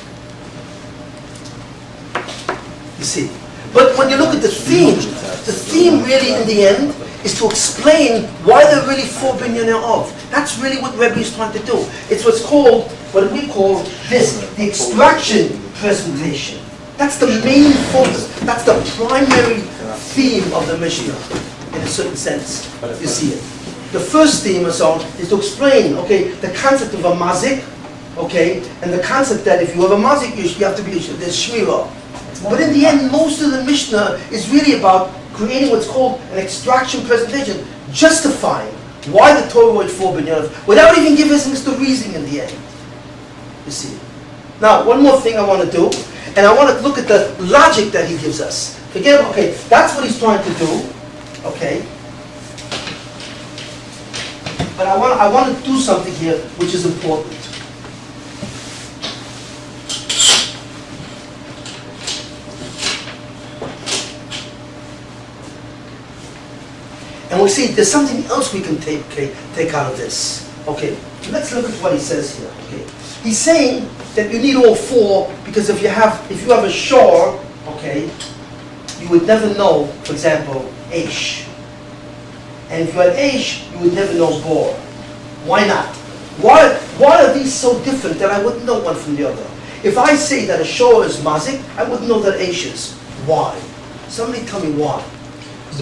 You see, but when you look at the theme really in the end is to explain why there are really four binyan of. That's really what Rebbe is trying to do. It's what we call this, the extraction presentation. That's the main focus. That's the primary theme of the Mishnah, in a certain sense. You see it. The first theme or so is to explain, okay, the concept of a mazik, okay, and the concept that if you have a mazik, you have to be there's shmira. But in the end, most of the Mishnah is really about creating what's called an extraction presentation, justifying why the Torah wrote 4 binyanim, without even giving us the reasoning in the end. You see. Now, one more thing I want to do, and I want to look at the logic that he gives us. Forget, okay, that's what he's trying to do, okay. But I want to do something here which is important. And we see there's something else we can take out of this. Okay, let's look at what he says here. Okay, he's saying that you need all 4 because if you have a shor, okay, you would never know, for example, Aish. And if you had Aish, you would never know Bor. Why not? Why are these so different that I wouldn't know one from the other? If I say that a shor is mazik, I wouldn't know that Aish is. Why? Somebody tell me why.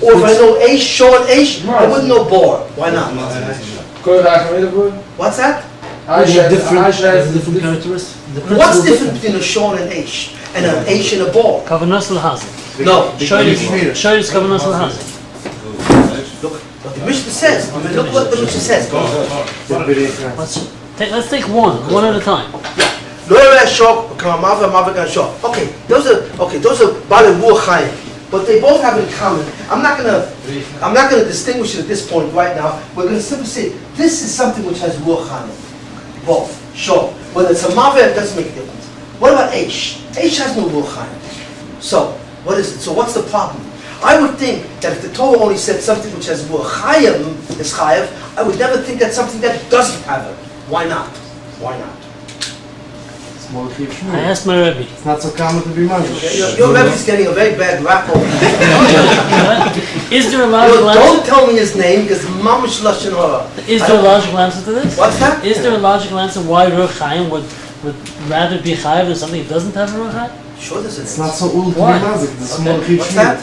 Or if I know Aish, shor and Aish, I wouldn't know Bor. Why not? What's that? Different characteristics. What's different between a shor and an Aish? And an Aish and a Bor? Kavanos l'hazik. No. Show is kavanos l'hazik. Look what the Mishnah says. I mean, look what the Mishnah says. Let's take one at a time. Okay, those are Bali Ruach. But they both have in common. I'm not gonna distinguish it at this point right now. We're gonna simply say this is something which has Ruach Chaim. Both, sure. Whether it's a Maveh, it doesn't make a difference. What about Aish? Aish has no Ruach Chaim. So, what is it? So what's the problem? I would think that if the Torah only said something which has Ruach Chaim is Chayav, I would never think that something that doesn't have it. Why not? Why not? I asked my Rabbi. It's not so common to be magic. Your Rebbe's getting a very bad rap over there. Is there a logical answer? Don't tell me his name because Mamash Lashon Hara. Is there a logical answer to this? What's that? Is there a logical answer why Ruach Chaim would rather be Chayav than something that doesn't have a Ruach Chaim? Sure there's an It's answer. not so old to be Why? magic. What's that?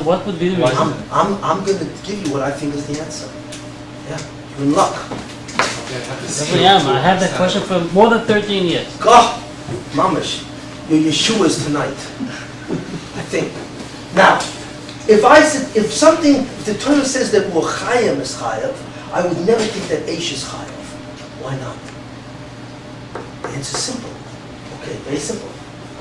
What would be the reason? I'm going to give you what I think is the answer. Yeah, you're in luck. Yeah, I have that question for more than 13 years. God, Mamash, your Yeshua is tonight. I think. Now, if the Torah says that Ruachayim is Chayav, I would never think that Aish is Chayav. Why not? The answer is simple. Okay, very simple.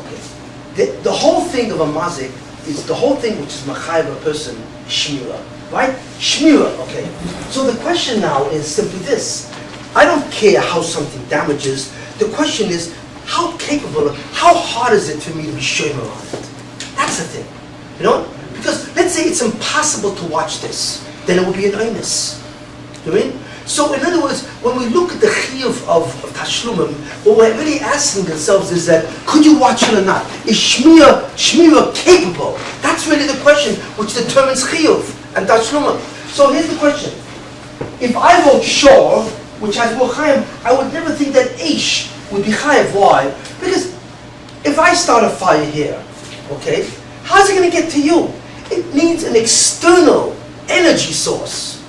Okay. The whole thing of a mazik is the whole thing which is Machayav a person, Shmira. Right? Shmira, okay. So the question now is simply this. I don't care how something damages. The question is, how hard is it for me to be shomer on it? That's the thing. You know? Because let's say it's impossible to watch this, then it would be an einus. You know what I mean? So in other words, when we look at the chiyuv of tashlumim, what we're really asking ourselves is that, could you watch it or not? Is shmira capable? That's really the question which determines chiyuv and tashlumim. So here's the question. If I wrote shor, which has Ruachayim, I would never think that Aish would be Chayav. Why? Because if I start a fire here, okay, how's it going to get to you? It needs an external energy source.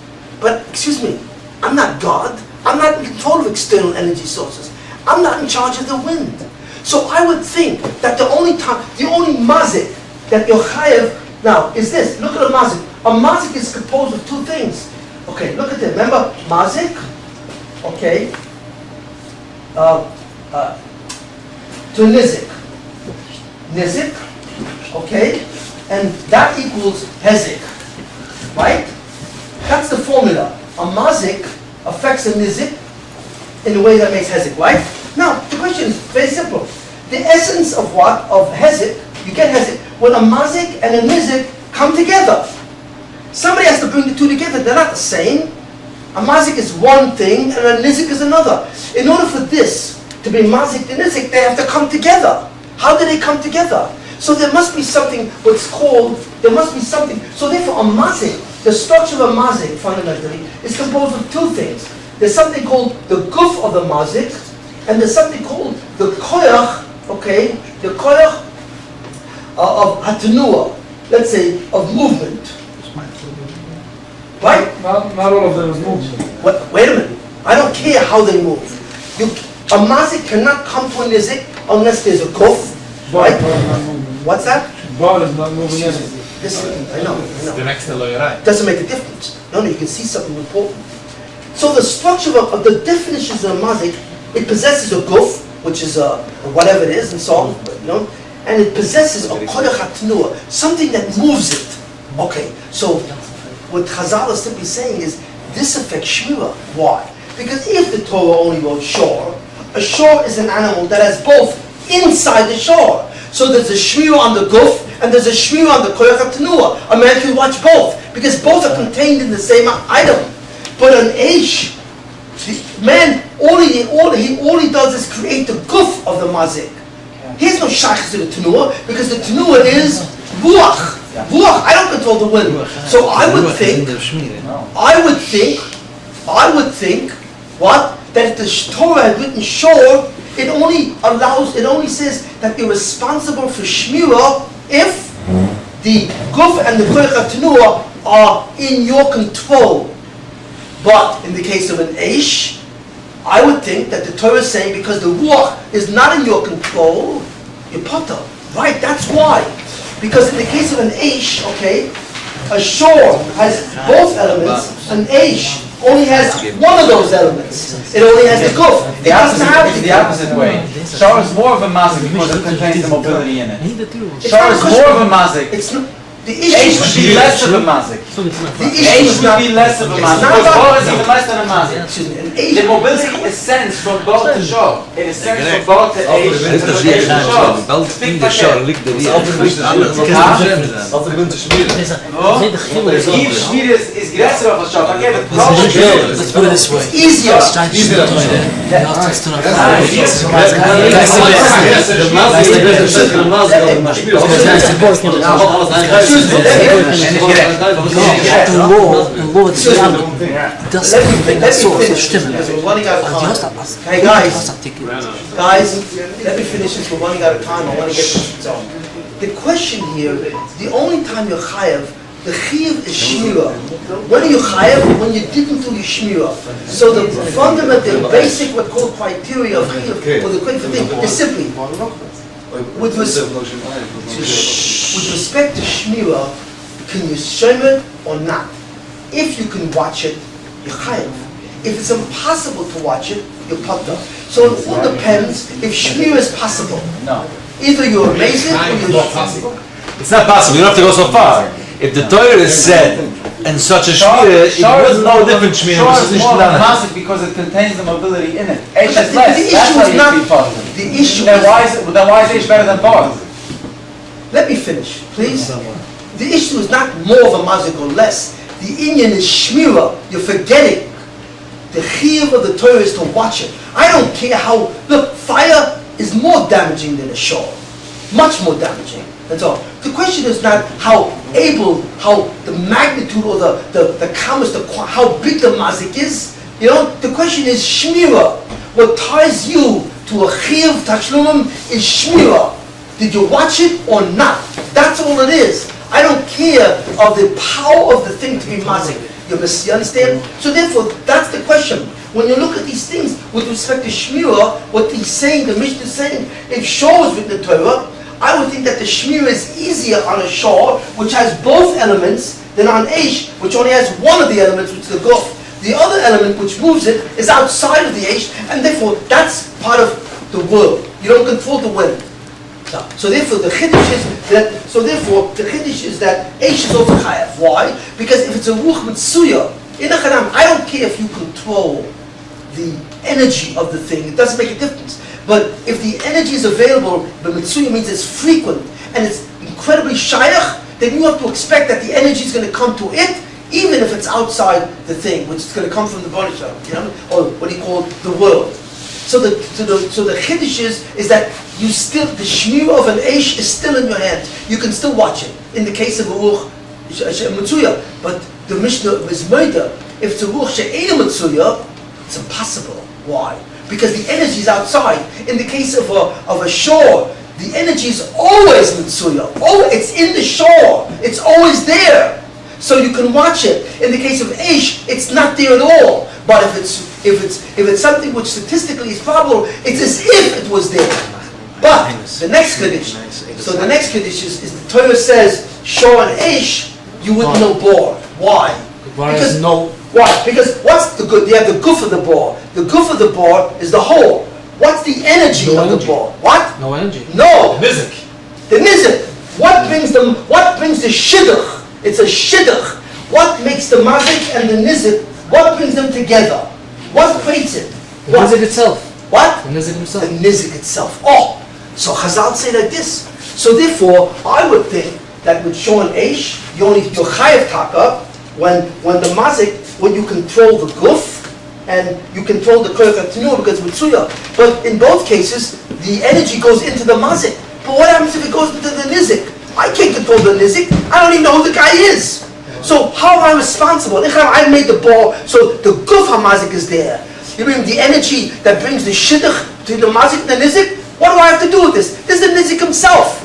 But, excuse me, I'm not God. I'm not in control of external energy sources. I'm not in charge of the wind. So I would think that the only mazik that you're Chayav now is this. Look at a mazik. A mazik is composed of 2 things. Okay, look at it. Remember, mazik, okay, to nizik. Nizik, okay, and that equals hezik, right? That's the formula. A mazik affects a nizik in a way that makes hezik, right? Now, the question is very simple. The essence of what? Of hezik, you get hezik, when a mazik and a nizik come together. Somebody has to bring the 2 together. They're not the same. A mazik is one thing and a nizik is another. In order for this to be mazik and nizik, they have to come together. How do they come together? So there must be something So therefore a mazik, the structure of a mazik fundamentally is composed of 2 things. There's something called the guf of the mazik, and there's something called the koyach, okay, the koyach of hatanua. let's say, of movement. Right? Not all of them is movement. Wait a minute. I don't care how they move. A mazik cannot come to a nizik unless there's a kuf. Bar Right? is not moving. What's that? Bar is not moving anything. Listen, I know. The next to you're right. Doesn't make a difference. No, you can see something important. So the structure of the definitions of a mazik, it possesses a guf, which is a whatever it is, and so on, and it possesses a koyach hatnua, something that moves it. Okay, so what Chazal is simply saying is this affects shmira. Why? Because if the Torah only wrote shor, a shor is an animal that has both inside the shor. So there's a shmira on the guf and there's a shmira on the koyach hatnua. A man can watch both because both are contained in the same item. But an Aish, man, all he does is create the guf of the mazik. He has no shaykhs to the tenua because the tenua is ruach. Ruach, I don't control the wind. So I would think, what? That if the Torah had written shor, it only says that you're responsible for shmira if the guf and the koyach tenua are in your control. But in the case of an Aish, I would think that the Torah is saying because the ruach is not in your control, you're potter. Right, that's why. Because in the case of an Aish, okay, a shor has both elements, an Aish only has one of those elements. It only has the guf. It doesn't have the opposite way. Shor is more of a mazik because it contains the mobility in it. Shor is more of a mazik. It's not. The Aish would be less of a mazik. The Aish would be less of a mazik. Because Shor is even less than a mazik. The mobility ascends from both to Shor. It ascends from both to Aish and from Aish to Shor. Eve Shmira is größer auf Shor. Let's put it this way. Easier. Hey guys, let me finish this. We're running out of time. I want to get this on. The question here, the only time you're chayav, the chiv is shmira. When are you chayav? When you didn't do your shmira. So the fundamental, basic, what called criteria of chiv, or the critical thing, is simply with respect to shmira, can you shame it or not? If you can watch it, you're chayav. If it's impossible to watch it, you're potter. So it all depends if shmira is possible. No. Either you're amazing or you're not possible. It's not possible. You don't have to go so far. If the Torah is said in such a shmira, it was no different shmira. Shor is more mazik because it contains the mobility in it. Aish is less. That's why you be positive. The issue then why is Aish better than Bar? Let me finish, please. The issue is not more of a mazik or less. The inyan is shmira. You're forgetting. The chiyuv of the Torah is to watch it. I don't care how. Look, fire is more damaging than a shor. Much more damaging. That's all. The question is not how the magnitude or the kamas, how big the mazik is. You know, the question is shmira. What ties you to a chiyuv tashlumim is shmira. Did you watch it or not? That's all it is. I don't care of the power of the thing to be mazik. You understand? So therefore, that's the question. When you look at these things with respect to shmira, what he's saying, the Mishnah is saying, if shor is with the Torah, I would think that the shmira is easier on a shor, which has both elements, than on Aish, which only has one of the elements, which is the guf. The other element which moves it is outside of the Aish, and therefore that's part of the world. You don't control the wind. So therefore the chiddush is that Aish is also chayav. Why? Because if it's a ruach mitzuya, in a chanam, I don't care if you control the energy of the thing, it doesn't make a difference. But if the energy is available, the mitzuya means it's frequent and it's incredibly shayach, then you have to expect that the energy is going to come to it, even if it's outside the thing, which is going to come from the Bonisha, or what he called the world. So the chiddush is that you still, the shmir of an Aish is still in your hand. You can still watch it. In the case of a ruach mitzuya, but the Mishnah is murder. If it's a ruach she'eina mitzuya, it's impossible. Why? Because the energy is outside. In the case of a shor, the energy is always Mitsuya. Oh, it's in the shore. It's always there. So you can watch it. In the case of Eish, it's not there at all. But if it's something which statistically is probable, it's as if it was there. But the next Kiddush, so the next Kiddush is the Torah says, Shor and Eish, you wouldn't know bor. Why? Because why? Because what's the good? You have the goof of the bor. The goof of the bor is the whole. What's the energy of the bor? What? No energy. No. The nizik. The nizik. What brings the shidduch? It's a shidduch. What makes the mazik and the nizik? What brings them together? What creates it? The nizik itself. What? The nizik himself. The nizik itself. Oh, so Chazal say like this. So therefore, I would think that with Shor and Eish, you're chayav taka when the mazik, when you control the guf and you control the koyach hatanua because it's mitsuya. But in both cases, the energy goes into the mazik. But what happens if it goes into the nizik? I can't control the nizik. I don't even know who the guy is. So how am I responsible? I made the ball, so the guf hamazik is there. You mean the energy that brings the shidduch to the mazik and the nizik? What do I have to do with this? This is the nizik himself.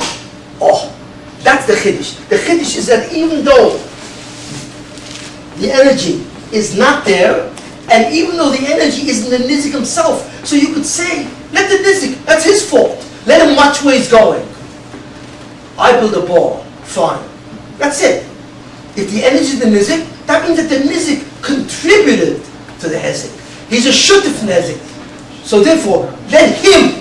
Oh, that's the chiddush. The chiddush is that even though the energy is not there, and even though the energy is in the nizik himself, so you could say, let the nizik, that's his fault. Let him watch where he's going. I build a ball, fine. That's it. If the energy is the nizik, that means that the nizik contributed to the hezek. He's a shuttif in the hezek. So therefore, let him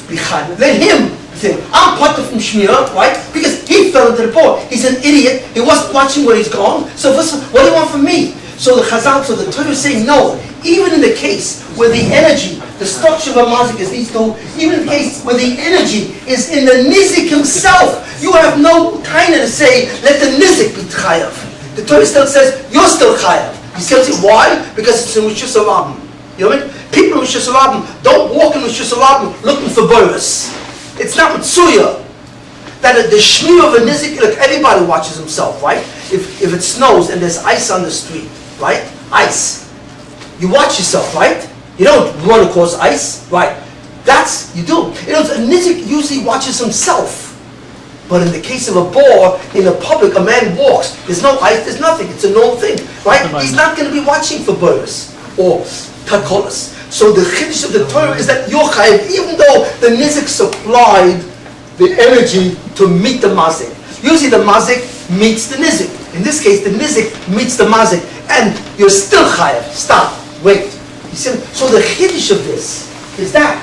be chayv. Let him think, I'm part from Shmira, right? Because he fell into the ball. He's an idiot. He wasn't watching where he's going. So what do you want from me? So the Chazal, so the Torah is saying, no, even in the case where the energy, the structure of a mazik is these two, even in the case where the energy is in the nizik himself, you have no kind to say, let the nizik be chayav. The Torah still says, you're still chayav. You still say, why? Because it's in Rosh Hashanah. You know what I mean? People in Rosh Hashanah don't walk in Rosh Hashanah looking for boris. It's not mitsuya. That the shmir of a nizik, look, everybody watches himself, right? If it snows and there's ice on the street, right? Ice. You watch yourself, right? You don't run across ice, right? That's, you do. You know, a nizik usually watches himself. But in the case of a boar, in a public, a man walks. There's no ice, there's nothing. It's a normal thing, right? He's not going to be watching for boris or takolas. So the chiddush of the Torah is that you're chayav, even though the nizik supplied the energy to meet the mazik. Usually the mazik meets the nizik. In this case, the nizik meets the mazik, and you're still chayav. Stop. Wait. You see? So the chiddush of this is that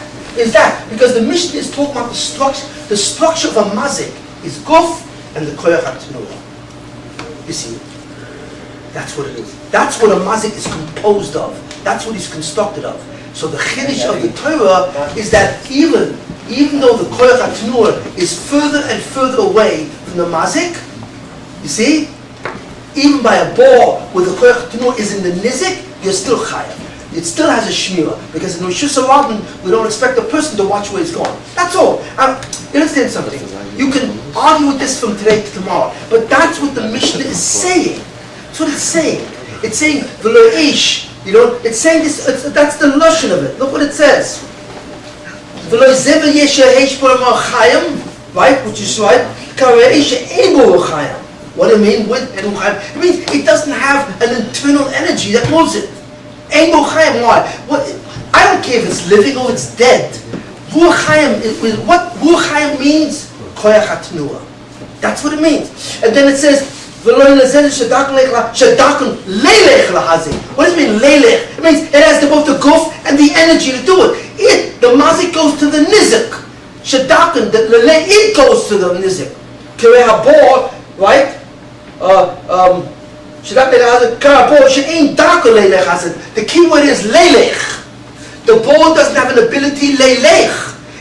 because the Mishnah is talking about the structure. The structure of a mazik is guf and the koyach hatanua. You see? That's what it is. That's what a mazik is composed of. That's what he's constructed of. So the chiddush of the Torah is that even though the koyach hatanua is further and further away from the mazik, you see, even by a ball where the koyach hatanua is in the nizik, you're still chayav. It still has a shmira, because in Rosh Hashanah we don't expect a person to watch where he's going. That's all. You understand something? You can argue with this from today to tomorrow, but that's what the Mishnah is saying. That's what it's saying. It's saying v'lo ish. You know, it's saying this. That's the lashon of it. Look what it says. V'lo zeva yesha heish b'ramah chayim, right? Which is right. Kare ish ebo chayim. What do you mean with ebo chayim? It means it doesn't have an internal energy that moves it. Ebo chayim. Why? What? I don't care if it's living or it's dead. Ruach chayim. What ruach chayim means? Koyach hatanua. That's what it means. And then it says. What does it mean, leilech? It means it has both the guf and the energy to do it. The mazik goes to the nizik. Shadakan, it goes to the nizik. Kirei habor, right? The key word is leilech. The ball doesn't have an ability leilech.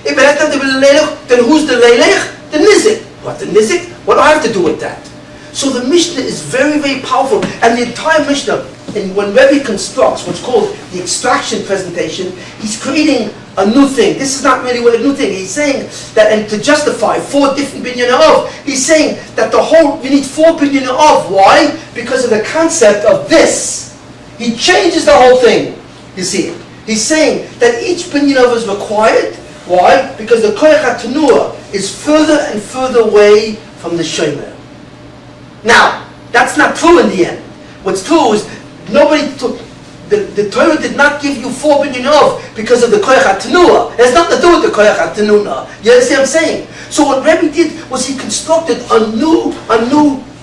If it has nothing to do with leilech, then who's the leilech? The nizik. What, the nizik? What do I have to do with that? So the Mishnah is very, very powerful, and the entire Mishnah, and when Rabbi constructs what's called the extraction presentation, he's creating a new thing. This is not really a new thing. He's saying that, and to justify 4 different binyan of, he's saying that you need 4 binyan of. Why? Because of the concept of this. He changes the whole thing. You see it. He's saying that each binyan of is required. Why? Because the koyach hatanua is further and further away from the shomer. Now, that's not true in the end. What's true is nobody took. The Torah did not give you 4 billion of because of the koyach hatanua. It has nothing to do with the koyach hatanuna. You understand what I'm saying? So what Rabbi did was he constructed a new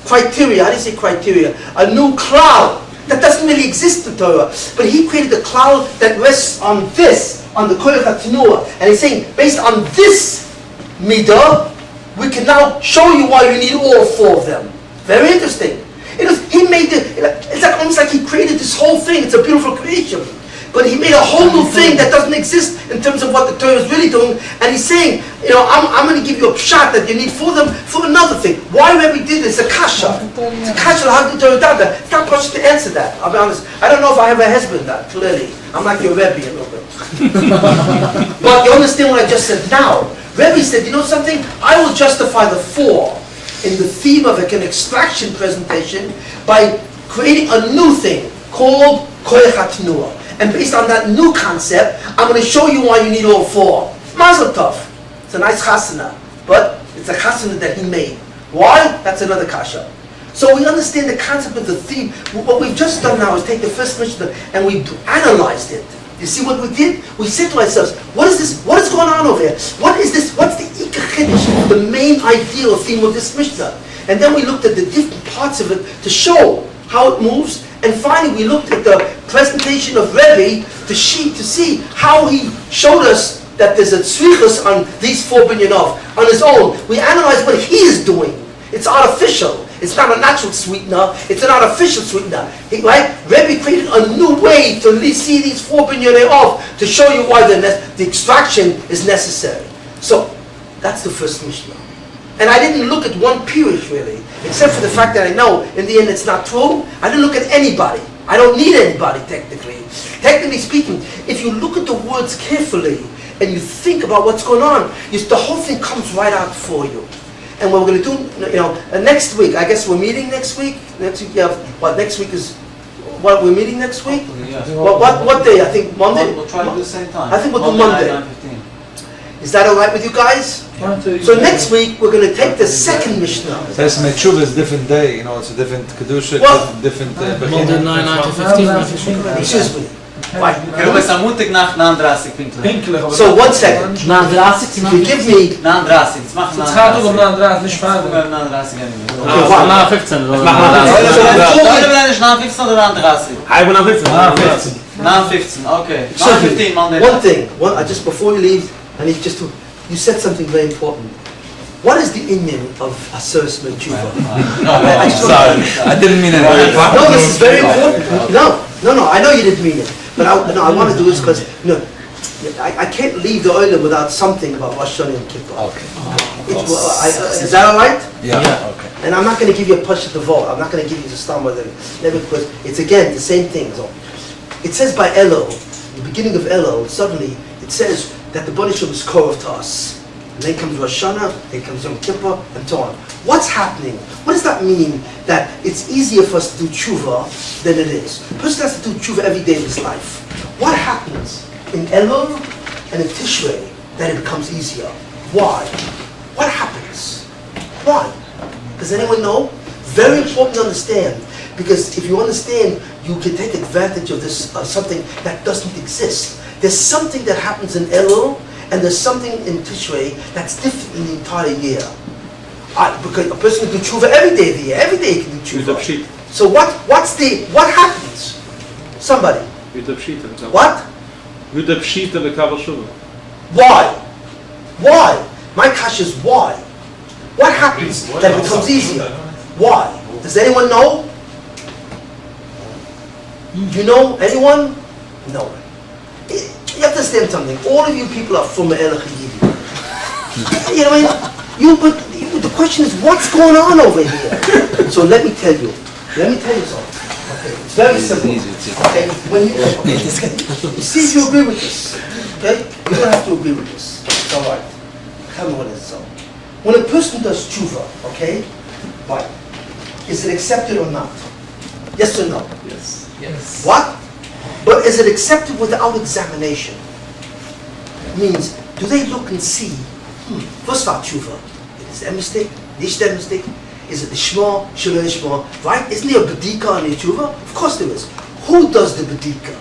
criteria. How do you say criteria? A new cloud that doesn't really exist in Torah. But he created a cloud that rests on this, on the koyach hatanua. And he's saying, based on this midah, we can now show you why you need all 4 of them. Very interesting. He made it's like almost like he created this whole thing. It's a beautiful creation. But he made a whole new thing that doesn't exist in terms of what the Torah is really doing. And he's saying, I'm going to give you a shot that you need for them for another thing. Why Rabbi did this? It's a kasha. It's a kasha. How did the Torah do that? It's not possible to answer that. I'll be honest. I don't know if I have a husband that, clearly. I'm like your Rabbi a little bit. But you understand what I just said now. Rabbi said, you know something? I will justify the 4 in the theme of like an extraction presentation by creating a new thing called koyach hatanua. And based on that new concept, I'm going to show you why you need all 4. Mazel tov. It's a nice chasana, but it's a chasana that he made. Why? That's another kasha. So we understand the concept of the theme. What we've just done now is take the first Mishnah and we analyzed it. You see what we did? We said to ourselves, what is this? What is going on over here? What is this? What's the Ika Chiddush, the main idea or theme of this Mishnah? And then we looked at the different parts of it to show how it moves. And finally we looked at the presentation of Rebbe, the sheet, to see how he showed us that there's a tzrichus on these 4 billion of, on his own. We analyzed what he is doing. It's artificial. It's not a natural sweetener. It's an artificial sweetener. Right? Rebbe created a new way to see these 4 billion off to show you why the extraction is necessary. So that's the first Mishnah. And I didn't look at one period really, except for the fact that I know in the end it's not true. I didn't look at anybody. I don't need anybody technically. Technically speaking, if you look at the words carefully and you think about what's going on, the whole thing comes right out for you. And what we're going to do, next week, I guess we're meeting next week. Next week, next week is, what, we're meeting next week? Yes. What day? I think Monday? We'll try to do the same time. I think we'll do Monday. 9:15. Is that all right with you guys? So next week, we're going to take the second Mishnah. Says Metshuva is a different day, it's a different Kedusha, different Monday 9 to 15. Excuse me. Right. So 1 second. If you give me... 39, it's machen It's hart um 39, nicht Freitag. 39 anyway. Okay, Na 15. I will not 15. 9:15, okay. 9:15 Monday. One thing, just before you leave, I need just to... You said something very important. What is the inyan of Aseres Tshuva? I didn't mean it. No, this is very important. No, I know you didn't mean it. But I want to do this because, I can't leave the oilam without something about Rosh Hashanah and Kippur. Okay. Is that all right? Yeah. Okay. And I'm not going to give you a push at the vote. I'm not going to give you the stam with it. Because it's again the same thing. So it says by Elul, the beginning of Elul, suddenly it says that the Bnei Yisrael is korov to us. And then comes Rosh Hashanah, then comes Yom Kippur, and so on. What's happening? What does that mean? That it's easier for us to do tshuva than it is. A person has to do tshuva every day of his life. What happens in Elul and in Tishrei that it becomes easier? Why? What happens? Why? Does anyone know? Very important to understand. Because if you understand, you can take advantage of this something that doesn't exist. There's something that happens in Elul, and there's something in Tishrei that's different in the entire year. Because a person can do tshuva every day of the year. Every day he can do tshuva. So what happens? Somebody. What? Why? My kasha is why? What happens that it becomes easier? Why? Does anyone know? You know anyone? No. You have to understand something. All of you people are from Elach Yidi. You know what I mean? But the question is, what's going on over here? So let me tell you something. Okay, it's very simple. Okay, see if you agree with this. Okay, you don't have to agree with this. It's all right. Tell me what it is. So, when a person does tshuva, okay, right, is it accepted or not? Yes or no? Yes. What? But is it accepted without examination? Means do they look and see, was war tshuva? Is there a mistake? Nicht der mistake? Is it the shema, shelo shema? Right? Isn't there a bedika on the tshuva? Of course there is. Who does the bedika?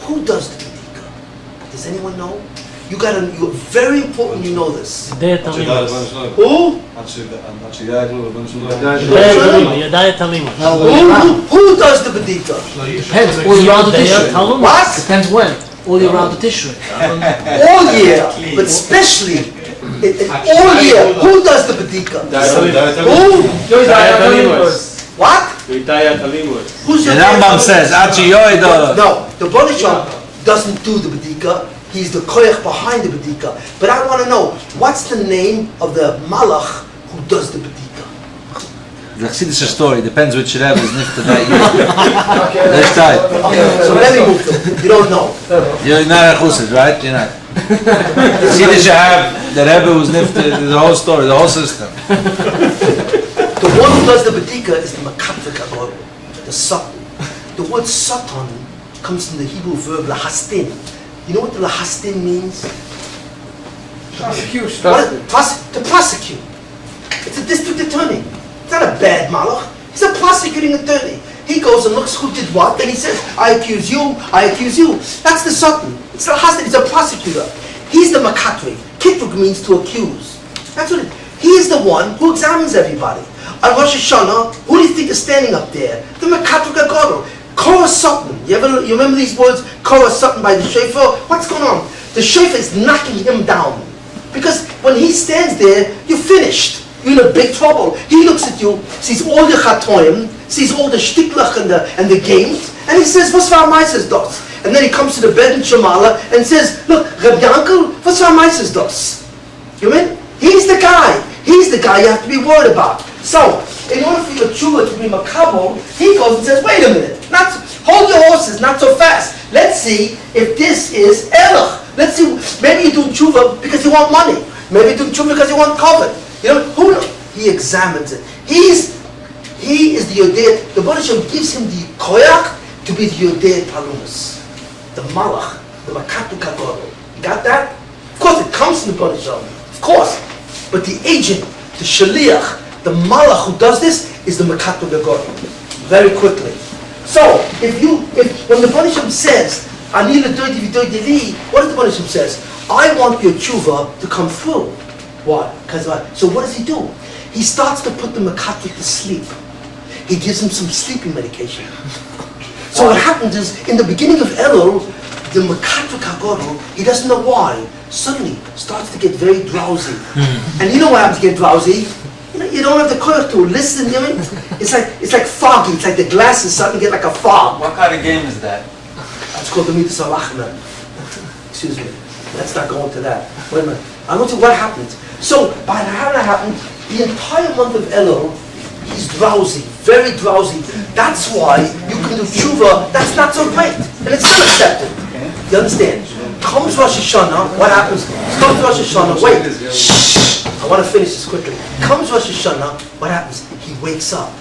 Who does the bedika? Does anyone know? You're very important you know this. Who? Yadaya Talimud. Who does the bedika? Depends. All year round the Tishrei. What? Depends when. All year round the Tishrei. All year, but especially all year. Who does the bedika? Who? What? Who's The Rambam says, no, the Bonisham doesn't do the bedika. He's the koyach behind the bedika. But I want to know, what's the name of the malach who does the bedika? The Chassidus story depends which Rebbe is nifted that year. Next time. Okay, so let me move to. You don't know. You're not a Chassid, right? You're not. Chassidus you have the Rebbe who's nifted the whole story, the whole system. The one who does the bedika is the makatrik agor, the satan. The word satan comes from the Hebrew verb lahastin. You know what the lahastin means? Prosecution. To prosecute. It's a district attorney. It's not a bad malach. He's a prosecuting attorney. He goes and looks who did what, and he says, I accuse you, I accuse you. That's the satan. It's the lahastin. He's a prosecutor. He's the makatrik. Kitruk means to accuse. That's what it is. He is the one who examines everybody. On Rosh Hashanah, who do you think is standing up there? The makatrik agor. Korah Sutton. You remember these words? Korah Sutton by the shofar? What's going on? The shofar is knocking him down. Because when he stands there, you're finished. You're in a big trouble. He looks at you, sees all the chatoim, sees all the shtiklach and the games, and he says, "Was war meises das?" And then he comes to the bed in Shamala and says, "Look, Reb Yankel, was war meises das?" You mean? He's the guy. He's the guy you have to be worried about. So, in order for your tshuva to be makabel, he goes and says, wait a minute, hold your horses, not so fast. Let's see if this is erech. Let's see, maybe you do tshuva because you want money. Maybe you do tshuva because you want cover. You know, who knows? He examines it. He is the Yodeh. The Bonisham gives him the koyak to be the Yodeh Talumas. The malach, the makatu kadoro. You got that? Of course it comes from the Bonisham. Of course. But the agent, the shaliach, the malach who does this is the makatu kadoro. Very quickly. So, when the Bonisham says, Ani l'doidi v'doidi li, what does the Bonisham says? I want your tshuva to come through. Why? So what does he do? He starts to put the makatrik to sleep. He gives him some sleeping medication. So what happens is, in the beginning of Elul, the makatrik hagoro, he doesn't know why, suddenly starts to get very drowsy. And you know what happens to get drowsy? You don't have the koyach to listen. You know? It's like foggy. It's like the glasses starting to get like a fog. What kind of game is that? It's called the midas alachna. Excuse me. Let's not go into that. Wait a minute. I want to what happens. So by how that happened, the entire month of Elul, he's drowsy, very drowsy. That's why you can do tshuva. That's not so great, and it's still accepted. You understand? Comes Rosh Hashanah. What happens? Comes Rosh Hashanah. Wait. Shh. I want to finish this quickly. Comes Rosh Hashanah. What happens? He wakes up.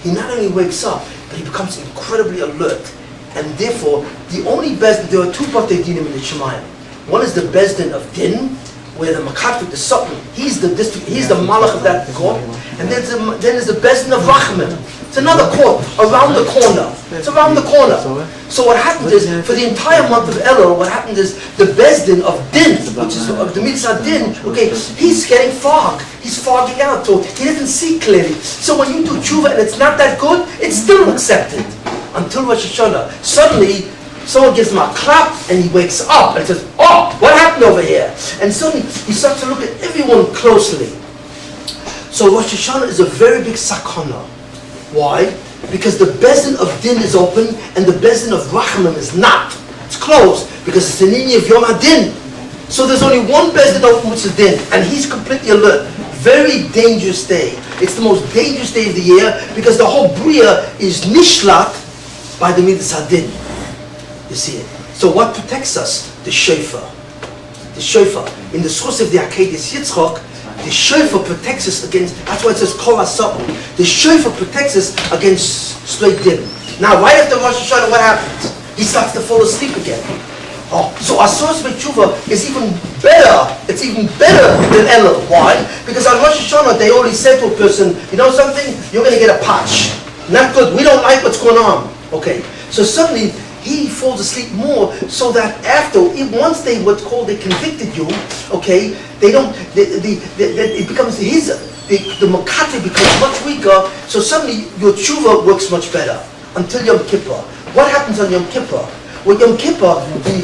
He not only wakes up, but he becomes incredibly alert. And therefore, the only bezdin, there are two batei dinim in the Shemayim. One is the bezdin of din, where the makatrik, the sultan, he's the malach of that court, and then there's the bezdin of rachamim. It's another court around the corner. It's around the corner. So what happens is, for the entire month of Elul, what happens is the bezdin of din, which is of the mitzvah din. Okay, he's getting fog. He's fogging out, so he doesn't see clearly. So when you do tshuva and it's not that good, it's still accepted until Rosh Hashanah. Suddenly, someone gives him a clap and he wakes up and says, "Oh, what happened over here?" And suddenly he starts to look at everyone closely. So Rosh Hashanah is a very big sakana. Why? Because the bezdin of din is open and the bezdin of rachamim is not. It's closed because it's an inyan of Yom HaDin. So there's only one bezdin open, which is din, and he's completely alert. Very dangerous day. It's the most dangerous day of the year because the whole bria is nishlat by the midas hadin. You see it. So what protects us? The shofar. The shofar. In the source of the Akedis Yitzchok, the shofar protects us against, that's why it says Korah Sutton. The shofar protects us against straight din. Now, right after Rosh Hashanah, what happens? He starts to fall asleep again. Oh, so Asos B'Tshuva is even better. It's even better than Elul. Why? Because on Rosh Hashanah they already said to a person, you know something? You're going to get a patch. Not good. We don't like what's going on. Okay. So suddenly he falls asleep more, so that after, once they what's called they convicted you, okay, they don't. It becomes the makati becomes much weaker. So suddenly your tshuva works much better until Yom Kippur. What happens on Yom Kippur? With Yom Kippur,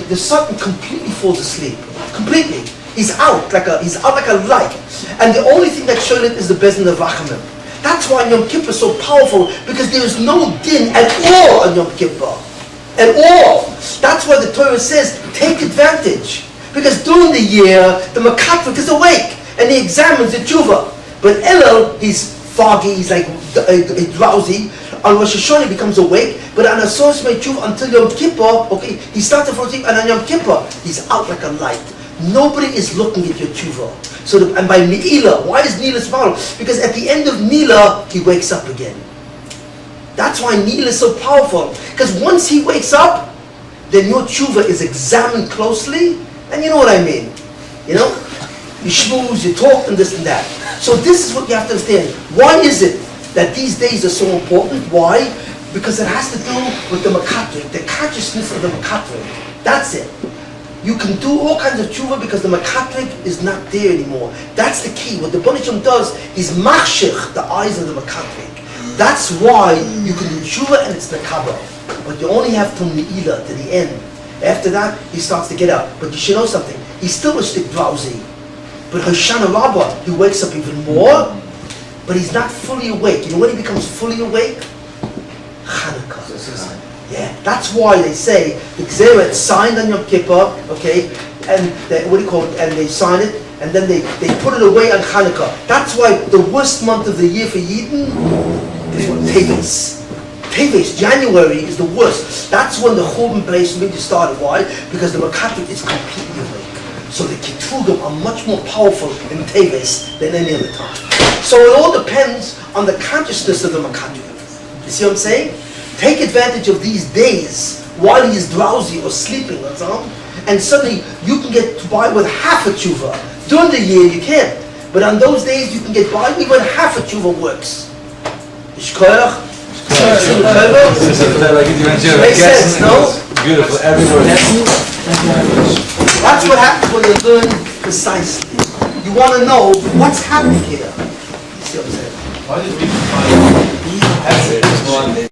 the Satan completely falls asleep. Completely. He's out like a light. And the only thing that's showing it is the Bezin of Rachamim. That's why Yom Kippur is so powerful, because there is no din at all on Yom Kippur. At all. That's why the Torah says, take advantage. Because during the year, the Makatrik is awake, and he examines the tshuva. But Elul, he's foggy, he's like drowsy. On Rosh Hashanah he becomes awake, but on Asos Tshuva until Yom Kippur, okay, he starts to fall asleep, and on Yom Kippur, he's out like a light. Nobody is looking at your tshuva. So, and by Ne'ilah, why is Ne'ilah so powerful? Because at the end of Ne'ilah, he wakes up again. That's why Ne'ilah is so powerful. Because once he wakes up, then your tshuva is examined closely, and you know what I mean. You know? You schmooze, you talk, and this and that. So this is what you have to understand. Why is it that these days are so important? Why? Because it has to do with the makatrik, the consciousness of the makatrik. That's it. You can do all kinds of tshuva because the makatrik is not there anymore. That's the key. What the Bonisham does is machshich the eyes of the makatrik. That's why you can do tshuva and it's nakaba. But you only have till Ne'ilah, to the end. After that, he starts to get up. But you should know something. He's still a stick drowsy. But Hoshana Rabbah, he wakes up even more, but he's not fully awake. You know when he becomes fully awake? Hanukkah. Yeah, that's why they say the Gzera is signed on Yom Kippur, okay, and and they sign it, and then they put it away on Hanukkah. That's why the worst month of the year for Yidden is Teves. Teves, January, is the worst. That's when the Churban Beis Mikdash started. Why? Because the Makatrik is completely awake. So the Kitrugim are much more powerful in Teves than any other time. So it all depends on the consciousness of the Makatrik. You see what I'm saying? Take advantage of these days while he is drowsy or sleeping or something, and suddenly you can get by with half a tshuva. During the year you can't, but on those days you can get by even half a tshuva works. Ishkoyach. Makes sense, no? Beautiful, everywhere. That's what happens when you learn precisely. You want to know what's happening here. You see what I'm saying? Why did we find